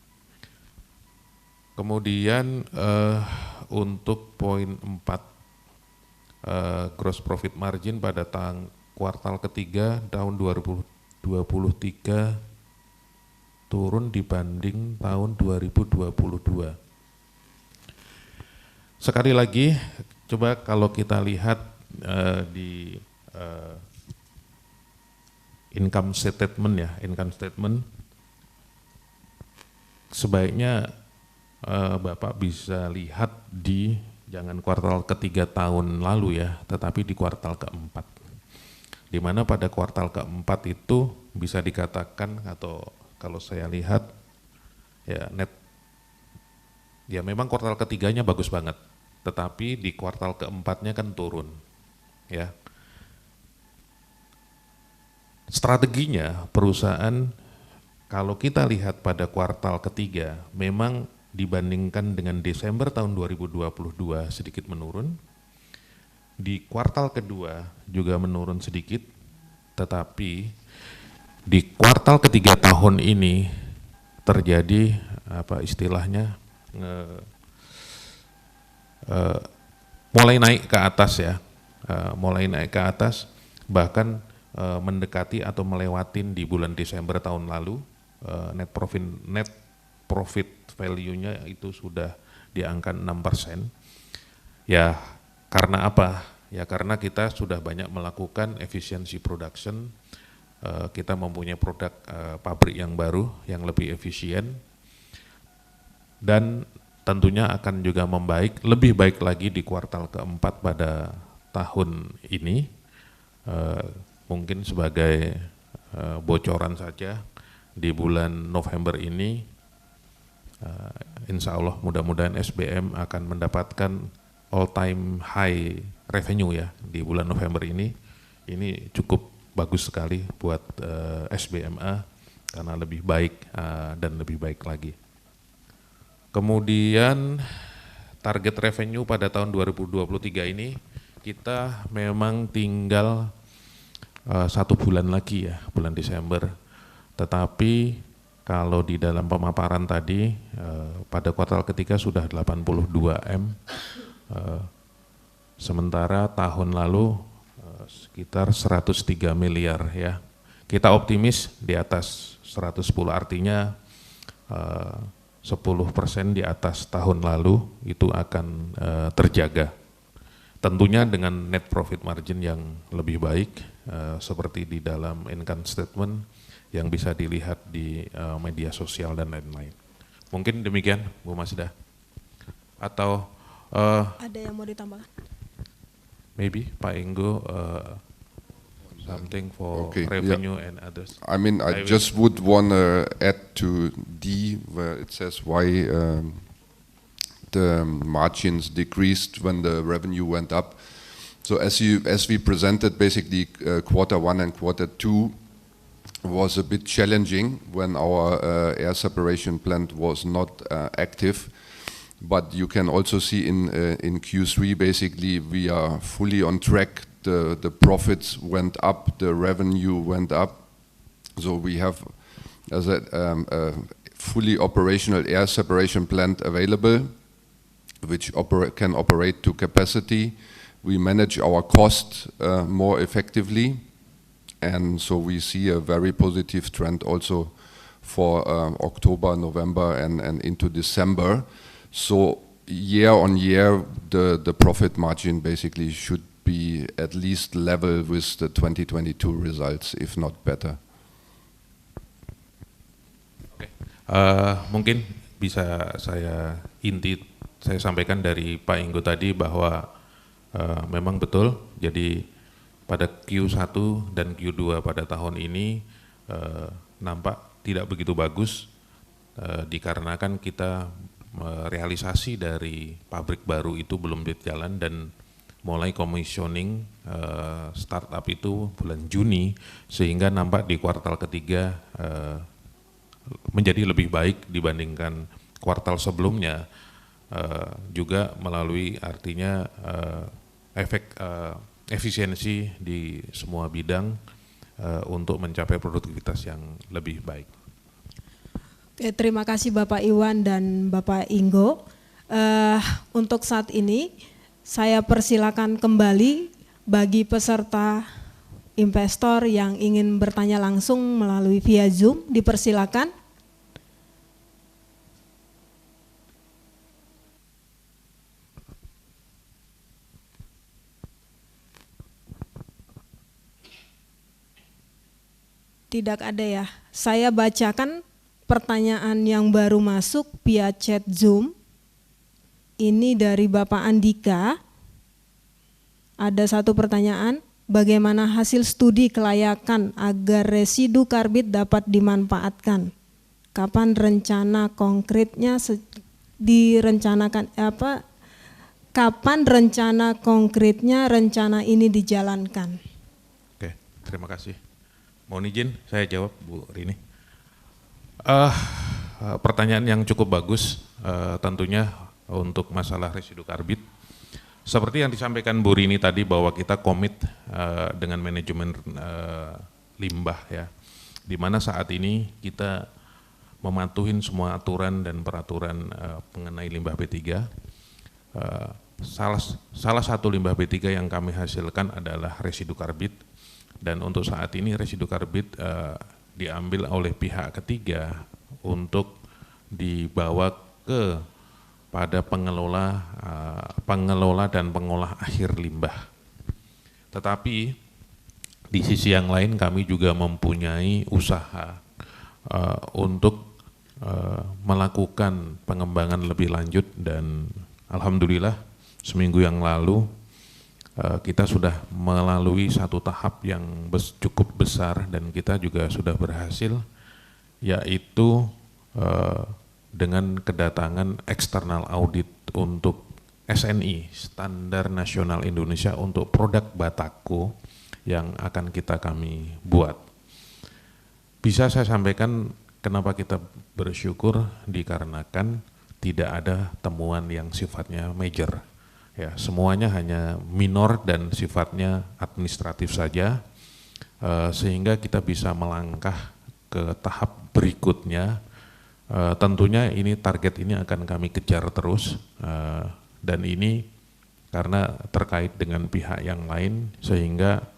Kemudian untuk poin 4, gross profit margin pada kuartal ketiga tahun 2023 turun dibanding tahun 2022. Sekali lagi, coba kalau kita lihat di income statement ya, income statement, sebaiknya Bapak bisa lihat di jangan kuartal ketiga tahun lalu ya, tetapi di kuartal keempat. Di mana pada kuartal keempat itu bisa dikatakan, atau kalau saya lihat ya net, ya memang kuartal ketiganya bagus banget, tetapi di kuartal keempatnya kan turun ya. Strateginya perusahaan kalau kita lihat pada kuartal ketiga memang dibandingkan dengan Desember tahun 2022 sedikit menurun. Di kuartal kedua juga menurun sedikit, tetapi di kuartal ketiga tahun ini terjadi apa istilahnya mulai naik ke atas ya, mulai naik ke atas, bahkan mendekati atau melewatin di bulan Desember tahun lalu. Net profit value-nya itu sudah di angka 6%. Ya karena apa? Ya karena kita sudah banyak melakukan efisiensi production, kita mempunyai produk pabrik yang baru yang lebih efisien, dan tentunya akan juga lebih baik lagi di kuartal keempat pada tahun ini. Mungkin sebagai bocoran saja, di bulan November ini insya Allah mudah-mudahan SBM akan mendapatkan all time high revenue ya di bulan November ini. Ini cukup bagus sekali buat SBMA karena lebih baik dan lebih baik lagi. Kemudian target revenue pada tahun 2023 ini kita memang tinggal 1 bulan lagi ya, bulan Desember. Tetapi kalau di dalam pemaparan tadi pada kuartal ketiga sudah 82 M, sementara tahun lalu sekitar 103 miliar ya. Kita optimis di atas 110, artinya 10% di atas tahun lalu itu akan terjaga. Tentunya dengan net profit margin yang lebih baik seperti di dalam income statement yang bisa dilihat di media sosial dan lain-lain. Mungkin demikian Bu Masda. Atau ada yang mau ditambahkan? maybe Pak Enggo something for Okay, yeah. revenue and others. I mean, I will- just would want to add to D, where it says why the margins decreased when the revenue went up. So as we presented, basically quarter one and quarter two was a bit challenging when our air separation plant was not active. But you can also see in Q3, basically, we are fully on track. The profits went up, the revenue went up. So we have as a fully operational air separation plant available, which can operate to capacity. We manage our cost more effectively. And so we see a very positive trend also for October, November, and into December. So year on year, the profit margin basically should be at least level with the 2022 results, if not better. Oke. Mungkin bisa saya sampaikan dari Pak Inggo tadi bahwa memang betul. Jadi pada Q1 dan Q2 pada tahun ini nampak tidak begitu bagus dikarenakan kita realisasi dari pabrik baru itu belum berjalan dan mulai commissioning startup itu bulan Juni, sehingga nampak di kuartal ketiga menjadi lebih baik dibandingkan kuartal sebelumnya, juga melalui artinya efek efisiensi di semua bidang untuk mencapai produktivitas yang lebih baik. Oke, terima kasih Bapak Iwan dan Bapak Inggo. Untuk saat ini saya persilakan kembali bagi peserta investor yang ingin bertanya langsung melalui via Zoom, dipersilakan. Tidak ada ya. Saya bacakan pertanyaan yang baru masuk via chat Zoom. Ini dari Bapak Andika. Ada satu pertanyaan, bagaimana hasil studi kelayakan agar residu karbit dapat dimanfaatkan? Kapan rencana konkretnya kapan rencana konkretnya rencana ini dijalankan? Oke, terima kasih. Mohon izin saya jawab, Bu Rini. Pertanyaan yang cukup bagus tentunya untuk masalah residu karbit. Seperti yang disampaikan Bu Rini tadi bahwa kita komit dengan manajemen limbah ya, di mana saat ini kita mematuhin semua aturan dan peraturan mengenai limbah B3. Salah satu limbah B3 yang kami hasilkan adalah residu karbit, dan untuk saat ini residu karbit diambil oleh pihak ketiga untuk dibawa pada pengelola dan pengolah akhir limbah. Tetapi di sisi yang lain kami juga mempunyai usaha untuk melakukan pengembangan lebih lanjut, dan alhamdulillah seminggu yang lalu kita sudah melalui satu tahap yang cukup besar dan kita juga sudah berhasil, yaitu dengan kedatangan eksternal audit untuk SNI, Standar Nasional Indonesia, untuk produk batako yang akan kami buat. Bisa saya sampaikan kenapa kita bersyukur, dikarenakan tidak ada temuan yang sifatnya major. Ya, semuanya hanya minor dan sifatnya administratif saja, sehingga kita bisa melangkah ke tahap berikutnya. Tentunya ini target ini akan kami kejar terus, dan ini karena terkait dengan pihak yang lain sehingga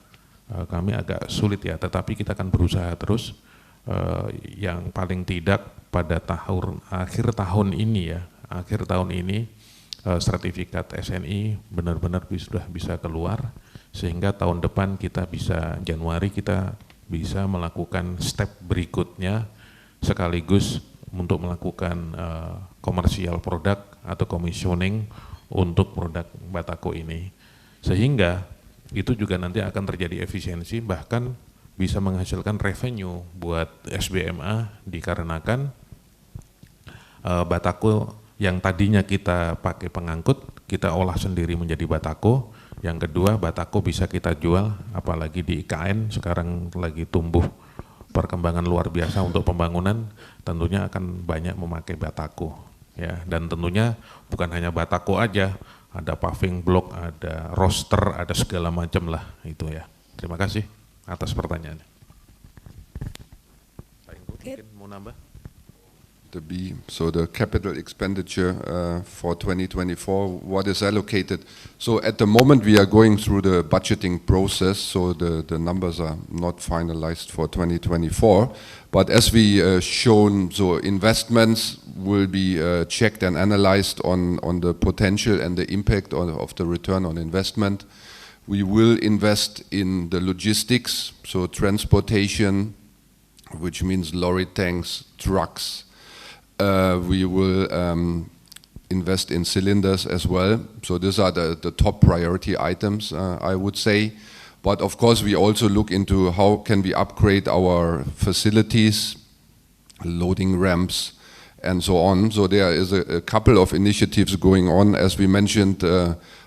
kami agak sulit ya, tetapi kita akan berusaha terus, yang paling tidak pada akhir tahun ini sertifikat SNI benar-benar sudah bisa keluar, sehingga tahun depan kita bisa Januari kita bisa melakukan step berikutnya sekaligus untuk melakukan komersial produk atau commissioning untuk produk batako ini. Sehingga itu juga nanti akan terjadi efisiensi, bahkan bisa menghasilkan revenue buat SBMA dikarenakan batako yang tadinya kita pakai pengangkut, kita olah sendiri menjadi batako. Yang kedua, batako bisa kita jual, apalagi di IKN sekarang lagi tumbuh perkembangan luar biasa untuk pembangunan, tentunya akan banyak memakai batako. Ya, dan tentunya bukan hanya batako aja, ada paving block, ada roster, ada segala macam lah itu ya. Terima kasih atas pertanyaannya. Pak Inggo, mungkin mau nambah? So the capital expenditure for 2024, what is allocated? So at the moment we are going through the budgeting process, so the numbers are not finalized for 2024. But as we shown, so investments will be checked and analyzed on the potential and the impact of the return on investment. We will invest in the logistics, so transportation, which means lorry tanks, trucks. We will invest in cylinders as well. So these are the top priority items, I would say. But of course, we also look into how can we upgrade our facilities, loading ramps, and so on. So there is a couple of initiatives going on, as we mentioned,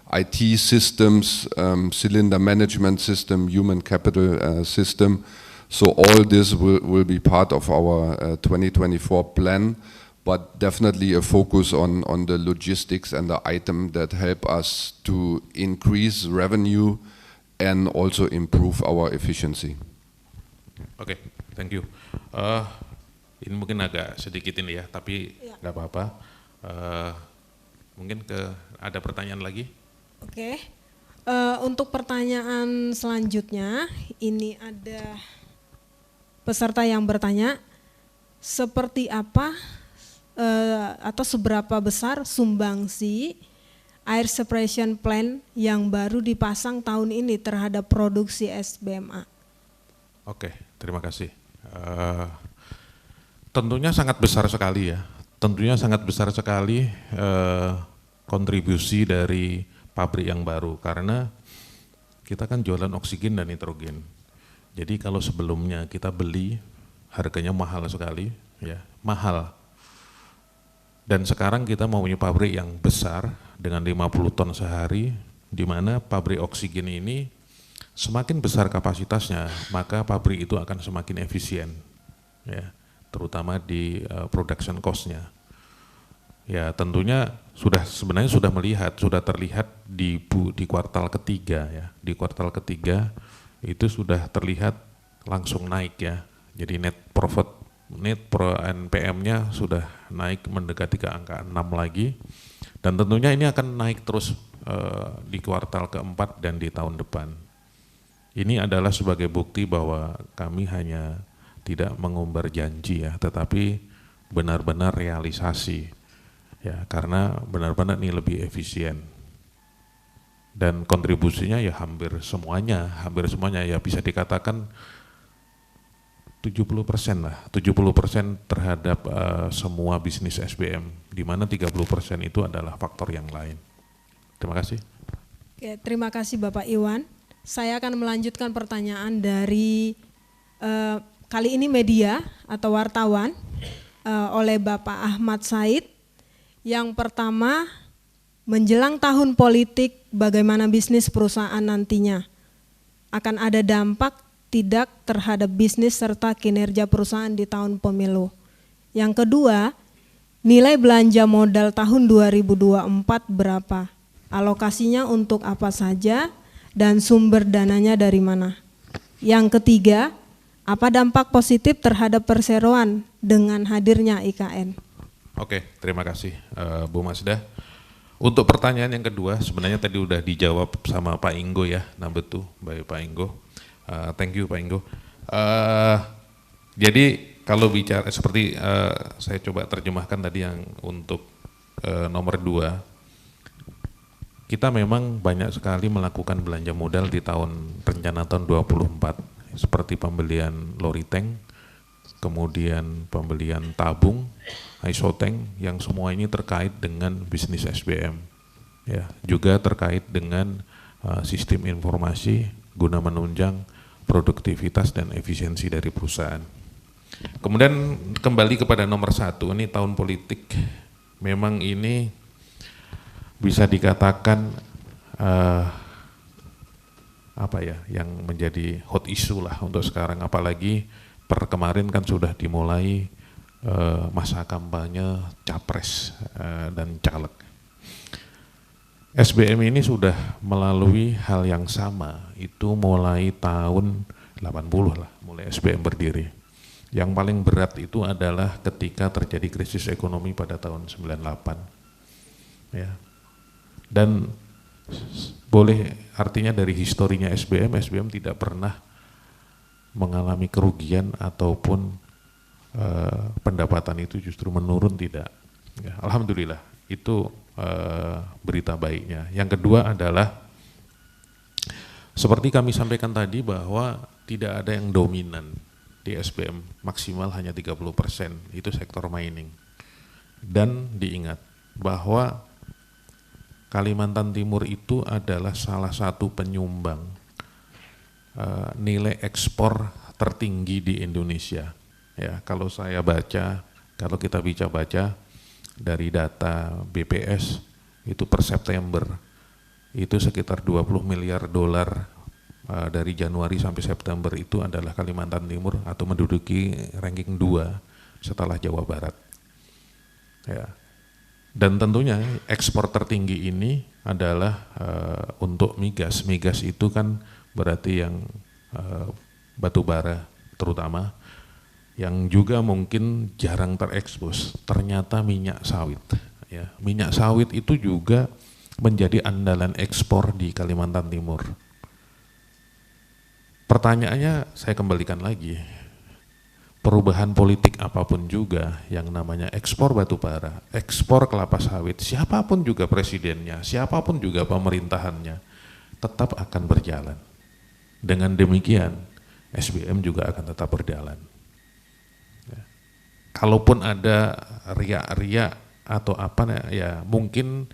IT systems, cylinder management system, human capital system. So all this will be part of our 2024 plan, but definitely a focus on the logistics and the item that help us to increase revenue and also improve our efficiency. Oke, thank you. Ini mungkin agak sedikit ini ya, tapi nggak apa-apa. Mungkin ada pertanyaan lagi? Oke. Untuk pertanyaan selanjutnya, ini ada peserta yang bertanya, seperti apa atau seberapa besar sumbangsi air separation plant yang baru dipasang tahun ini terhadap produksi SBMA? Oke, terima kasih. Tentunya sangat besar sekali ya. Tentunya sangat besar sekali kontribusi dari pabrik yang baru, karena kita kan jualan oksigen dan nitrogen. Jadi kalau sebelumnya kita beli harganya mahal sekali, ya mahal. Dan sekarang kita mau punya pabrik yang besar dengan 50 ton sehari, di mana pabrik oksigen ini semakin besar kapasitasnya, maka pabrik itu akan semakin efisien, ya, terutama di production cost-nya. Ya tentunya sebenarnya sudah terlihat di kuartal ketiga ya, di kuartal ketiga itu sudah terlihat langsung naik ya. Jadi net pro NPM-nya sudah naik mendekati ke angka 6 lagi, dan tentunya ini akan naik terus di kuartal keempat dan di tahun depan. Ini adalah sebagai bukti bahwa kami hanya tidak mengumbar janji ya, tetapi benar-benar realisasi ya, karena benar-benar ini lebih efisien. Dan kontribusinya ya hampir semuanya ya bisa dikatakan 70% lah, 70% terhadap semua bisnis SBM, di mana 30% itu adalah faktor yang lain. Terima kasih. Oke, terima kasih Bapak Iwan. Saya akan melanjutkan pertanyaan dari kali ini media atau wartawan oleh Bapak Ahmad Said. Yang pertama, menjelang tahun politik, bagaimana bisnis perusahaan nantinya? Akan ada dampak tidak terhadap bisnis serta kinerja perusahaan di tahun pemilu. Yang kedua, nilai belanja modal tahun 2024 berapa? Alokasinya untuk apa saja dan sumber dananya dari mana? Yang ketiga, apa dampak positif terhadap perseroan dengan hadirnya IKN? Oke, terima kasih Bu Masda. Untuk pertanyaan yang kedua, sebenarnya tadi udah dijawab sama Pak Inggo ya, nah betul, baik Pak Inggo. Thank you Pak Inggo. Jadi kalau bicara seperti saya coba terjemahkan tadi yang untuk nomor 2, kita memang banyak sekali melakukan belanja modal di rencana tahun 24, seperti pembelian lorry tank, kemudian pembelian tabung, ISO tank, yang semua ini terkait dengan bisnis SBM, ya juga terkait dengan sistem informasi guna menunjang produktivitas dan efisiensi dari perusahaan. Kemudian kembali kepada nomor 1, ini tahun politik. Memang ini bisa dikatakan yang menjadi hot issue lah untuk sekarang, apalagi per kemarin kan sudah dimulai masa kampanye capres dan caleg. SBM ini sudah melalui hal yang sama, itu mulai tahun 80 lah, mulai SBM berdiri. Yang paling berat itu adalah ketika terjadi krisis ekonomi pada tahun 98. Ya. Dan boleh artinya dari historinya SBM tidak pernah mengalami kerugian ataupun pendapatan itu justru menurun, tidak. Ya, alhamdulillah, itu berita baiknya. Yang kedua adalah seperti kami sampaikan tadi bahwa tidak ada yang dominan di SBM, maksimal hanya 30%, itu sektor mining. Dan diingat bahwa Kalimantan Timur itu adalah salah satu penyumbang nilai ekspor tertinggi di Indonesia. Ya, kalau kita bisa baca dari data BPS itu per September itu sekitar 20 miliar dolar dari Januari sampai September itu adalah Kalimantan Timur, atau menduduki ranking 2 setelah Jawa Barat. Ya. Dan tentunya ekspor tertinggi ini adalah untuk migas. Migas itu kan berarti yang batu bara terutama, yang juga mungkin jarang terekspos. Ternyata minyak sawit. Ya. Minyak sawit itu juga menjadi andalan ekspor di Kalimantan Timur. Pertanyaannya saya kembalikan lagi, perubahan politik apapun juga yang namanya ekspor batu bara, ekspor kelapa sawit, siapapun juga presidennya, siapapun juga pemerintahannya, tetap akan berjalan. Dengan demikian, SBM juga akan tetap berjalan. Ya. Kalaupun ada riak-riak atau apa ya, mungkin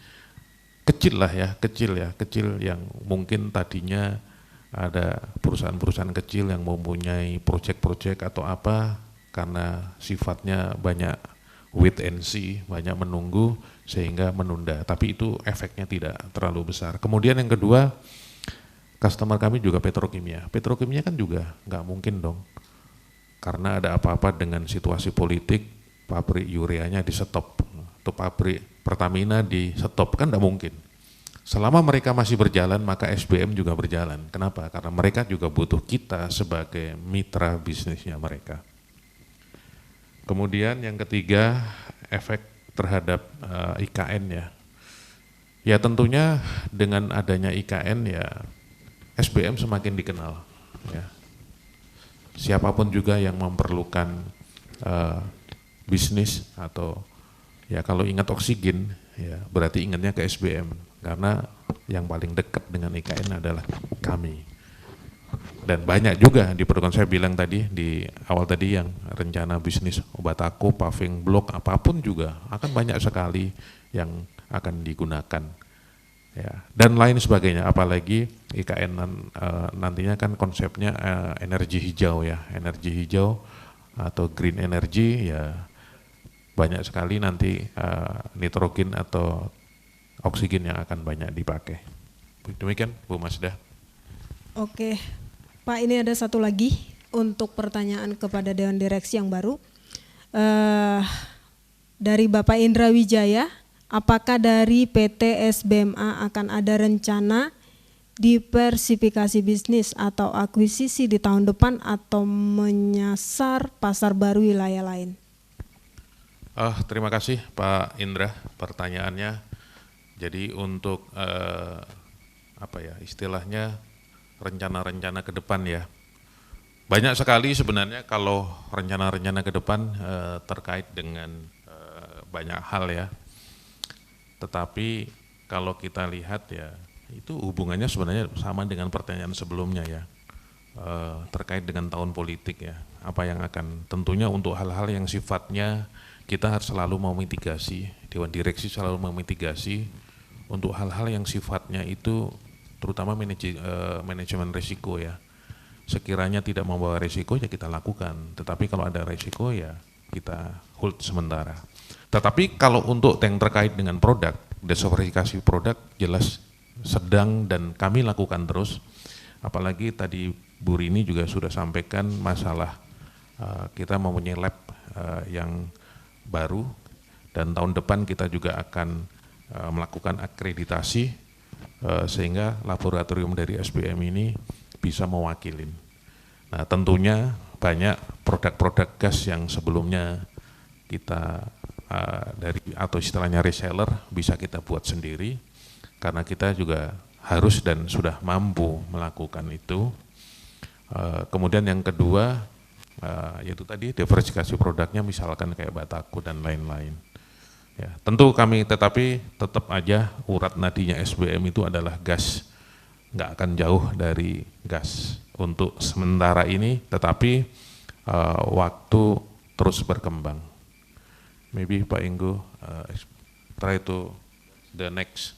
kecil yang mungkin tadinya ada perusahaan-perusahaan kecil yang mempunyai proyek-proyek atau apa, karena sifatnya banyak wait and see, banyak menunggu sehingga menunda, tapi itu efeknya tidak terlalu besar. Kemudian yang kedua, customer kami juga petrokimia. Petrokimia kan juga nggak mungkin dong, karena ada apa-apa dengan situasi politik, pabrik ureanya di stop, atau pabrik Pertamina di stop, kan nggak mungkin. Selama mereka masih berjalan, maka SBM juga berjalan. Kenapa? Karena mereka juga butuh kita sebagai mitra bisnisnya mereka. Kemudian yang ketiga, efek terhadap IKN ya. Ya tentunya dengan adanya IKN ya, SBM semakin dikenal. Ya. Siapapun juga yang memerlukan bisnis atau ya kalau ingat oksigen, ya berarti ingatnya ke SBM. Karena yang paling dekat dengan IKN adalah kami. Dan banyak juga diperlukan, saya bilang tadi di awal tadi, yang rencana bisnis obat aku, paving block, apapun juga akan banyak sekali yang akan digunakan. Ya, dan lain sebagainya, apalagi IKN nantinya kan konsepnya energi hijau ya, energi hijau atau green energy ya, banyak sekali nanti nitrogen atau oksigen yang akan banyak dipakai. Demikian Bu Masdah. Oke, Pak, ini ada satu lagi untuk pertanyaan kepada Dewan Direksi yang baru. Dari Bapak Indra Wijaya, apakah dari PT SBMA akan ada rencana diversifikasi bisnis atau akuisisi di tahun depan atau menyasar pasar baru wilayah lain? Terima kasih Pak Indra pertanyaannya. Jadi untuk istilahnya rencana-rencana ke depan ya, banyak sekali sebenarnya kalau rencana-rencana ke depan terkait dengan banyak hal ya. Tetapi kalau kita lihat ya, itu hubungannya sebenarnya sama dengan pertanyaan sebelumnya ya, terkait dengan tahun politik ya. Apa yang akan, tentunya untuk hal-hal yang sifatnya kita harus selalu memitigasi, Dewan Direksi selalu memitigasi untuk hal-hal yang sifatnya itu terutama manajemen risiko ya. Sekiranya tidak membawa risiko ya kita lakukan, tetapi kalau ada risiko ya kita hold sementara. Tetapi kalau untuk yang terkait dengan produk, diversifikasi produk jelas sedang dan kami lakukan terus. Apalagi tadi Bu Rini juga sudah sampaikan masalah kita mempunyai lab yang baru dan tahun depan kita juga akan melakukan akreditasi sehingga laboratorium dari SBM ini bisa mewakilin. Nah tentunya banyak produk-produk gas yang sebelumnya kita dari atau istilahnya reseller bisa kita buat sendiri karena kita juga harus dan sudah mampu melakukan itu. Kemudian yang kedua yaitu tadi diversifikasi produknya misalkan kayak Bataku dan lain-lain. Ya, tentu kami tetap aja urat nadinya SBM itu adalah gas, nggak akan jauh dari gas untuk sementara ini, tetapi waktu terus berkembang. Maybe Pak Inggo try to the next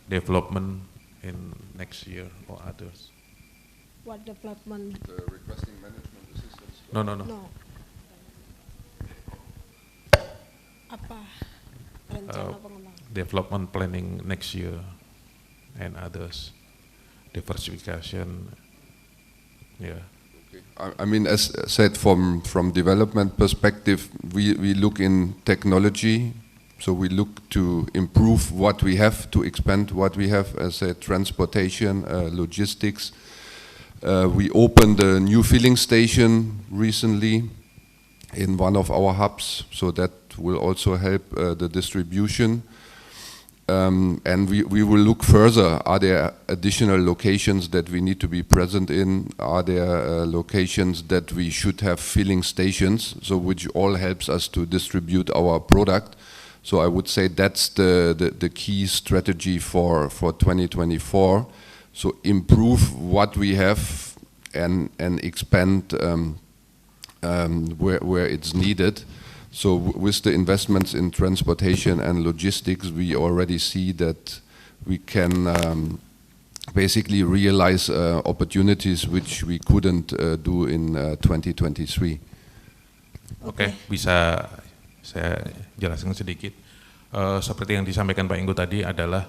development in next year or others. What development? The requesting management assistance. No. No. Apa rencana pengembangan? Development planning next year and others. Diversification. Yeah. Okay. I mean, as said, from development perspective, we look in technology, so we look to improve what we have, to expand what we have, as said, transportation, logistics. We opened a new filling station recently in one of our hubs, so that will also help the distribution. And we will look further. Are there additional locations that we need to be present in? Are there locations that we should have filling stations, so which all helps us to distribute our product? So I would say that's the key strategy for 2024. So improve what we have and expand where it's needed. So with the investments in transportation and logistics, we already see that we can basically realize opportunities which we couldn't do in 2023. Oke, bisa saya jelaskan sedikit. Seperti yang disampaikan Pak Inggo tadi adalah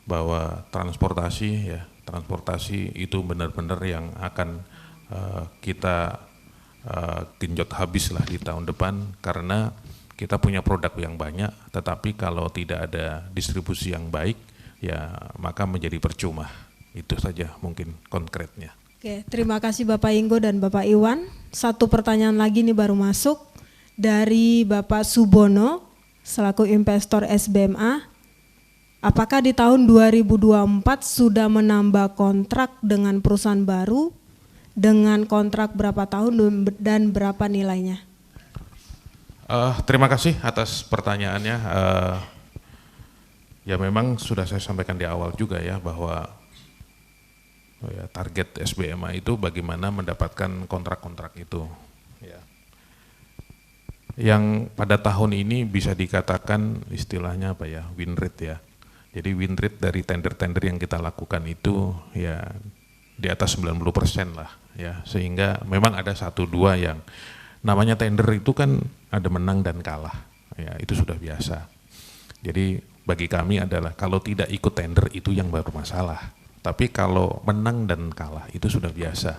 bahwa transportasi itu benar-benar yang akan kita genjot habis lah di tahun depan karena kita punya produk yang banyak, tetapi kalau tidak ada distribusi yang baik ya maka menjadi percuma. Itu saja mungkin konkretnya. Oke, terima kasih Bapak Inggo dan Bapak Iwan. Satu pertanyaan lagi nih baru masuk dari Bapak Subono selaku investor SBMA. Apakah di tahun 2024 sudah menambah kontrak dengan perusahaan baru? Dengan kontrak berapa tahun dan berapa nilainya? Terima kasih atas pertanyaannya. Ya memang sudah saya sampaikan di awal juga ya bahwa target SBMA itu bagaimana mendapatkan kontrak-kontrak itu. Ya. Yang pada tahun ini bisa dikatakan istilahnya apa ya, win rate ya. Jadi win rate dari tender-tender yang kita lakukan itu ya di atas 90% lah ya, sehingga memang ada 1-2 yang namanya tender itu kan ada menang dan kalah ya, itu sudah biasa. Jadi bagi kami adalah kalau tidak ikut tender itu yang baru masalah, tapi kalau menang dan kalah itu sudah biasa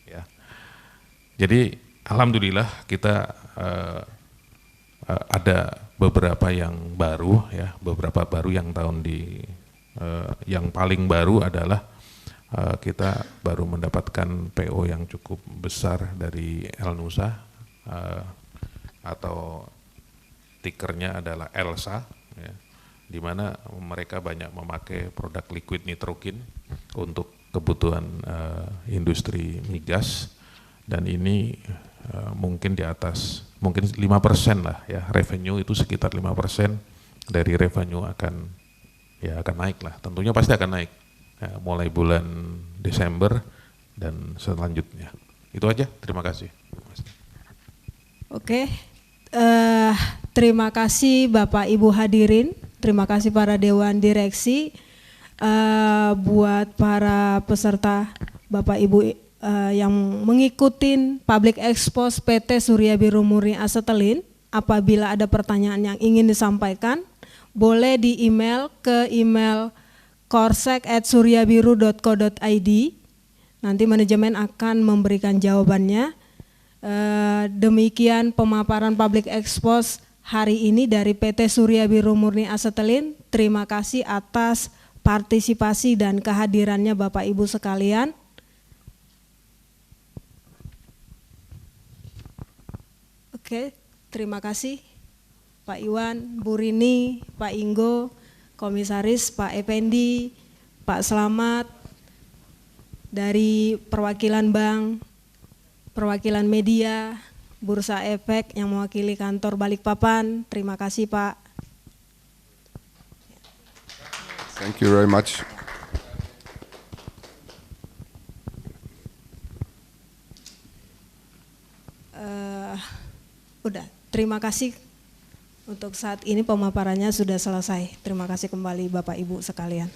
ya. Jadi alhamdulillah kita ada beberapa yang baru ya, beberapa baru yang tahun yang paling baru adalah kita baru mendapatkan PO yang cukup besar dari Elnusa atau tikernya adalah ELSA ya, di mana mereka banyak memakai produk liquid nitrogen untuk kebutuhan industri migas, dan ini mungkin di atas mungkin 5% lah ya, revenue itu sekitar 5% dari revenue akan naik lah, tentunya pasti akan naik. Ya, mulai bulan Desember dan selanjutnya. Itu aja, terima kasih. Oke, terima kasih Bapak Ibu hadirin, terima kasih para Dewan Direksi. buat para peserta Bapak Ibu yang mengikuti Public Expose PT Surya Biru Murni Acetylene, apabila ada pertanyaan yang ingin disampaikan, boleh di email ke email korsek@suryabiru.co.id. Nanti manajemen akan memberikan jawabannya. Demikian pemaparan Public Expose hari ini dari PT Surya Biru Murni Acetylene. Terima kasih atas partisipasi dan kehadirannya Bapak Ibu sekalian. Oke, terima kasih Pak Iwan, Bu Rini, Pak Inggo, Komisaris, Pak Effendi, Pak Slamet, dari perwakilan bank, perwakilan media, Bursa Efek yang mewakili kantor Balikpapan. Terima kasih Pak. Thank you very much. Udah, terima kasih. Untuk saat ini pemaparannya sudah selesai. Terima kasih kembali Bapak Ibu sekalian.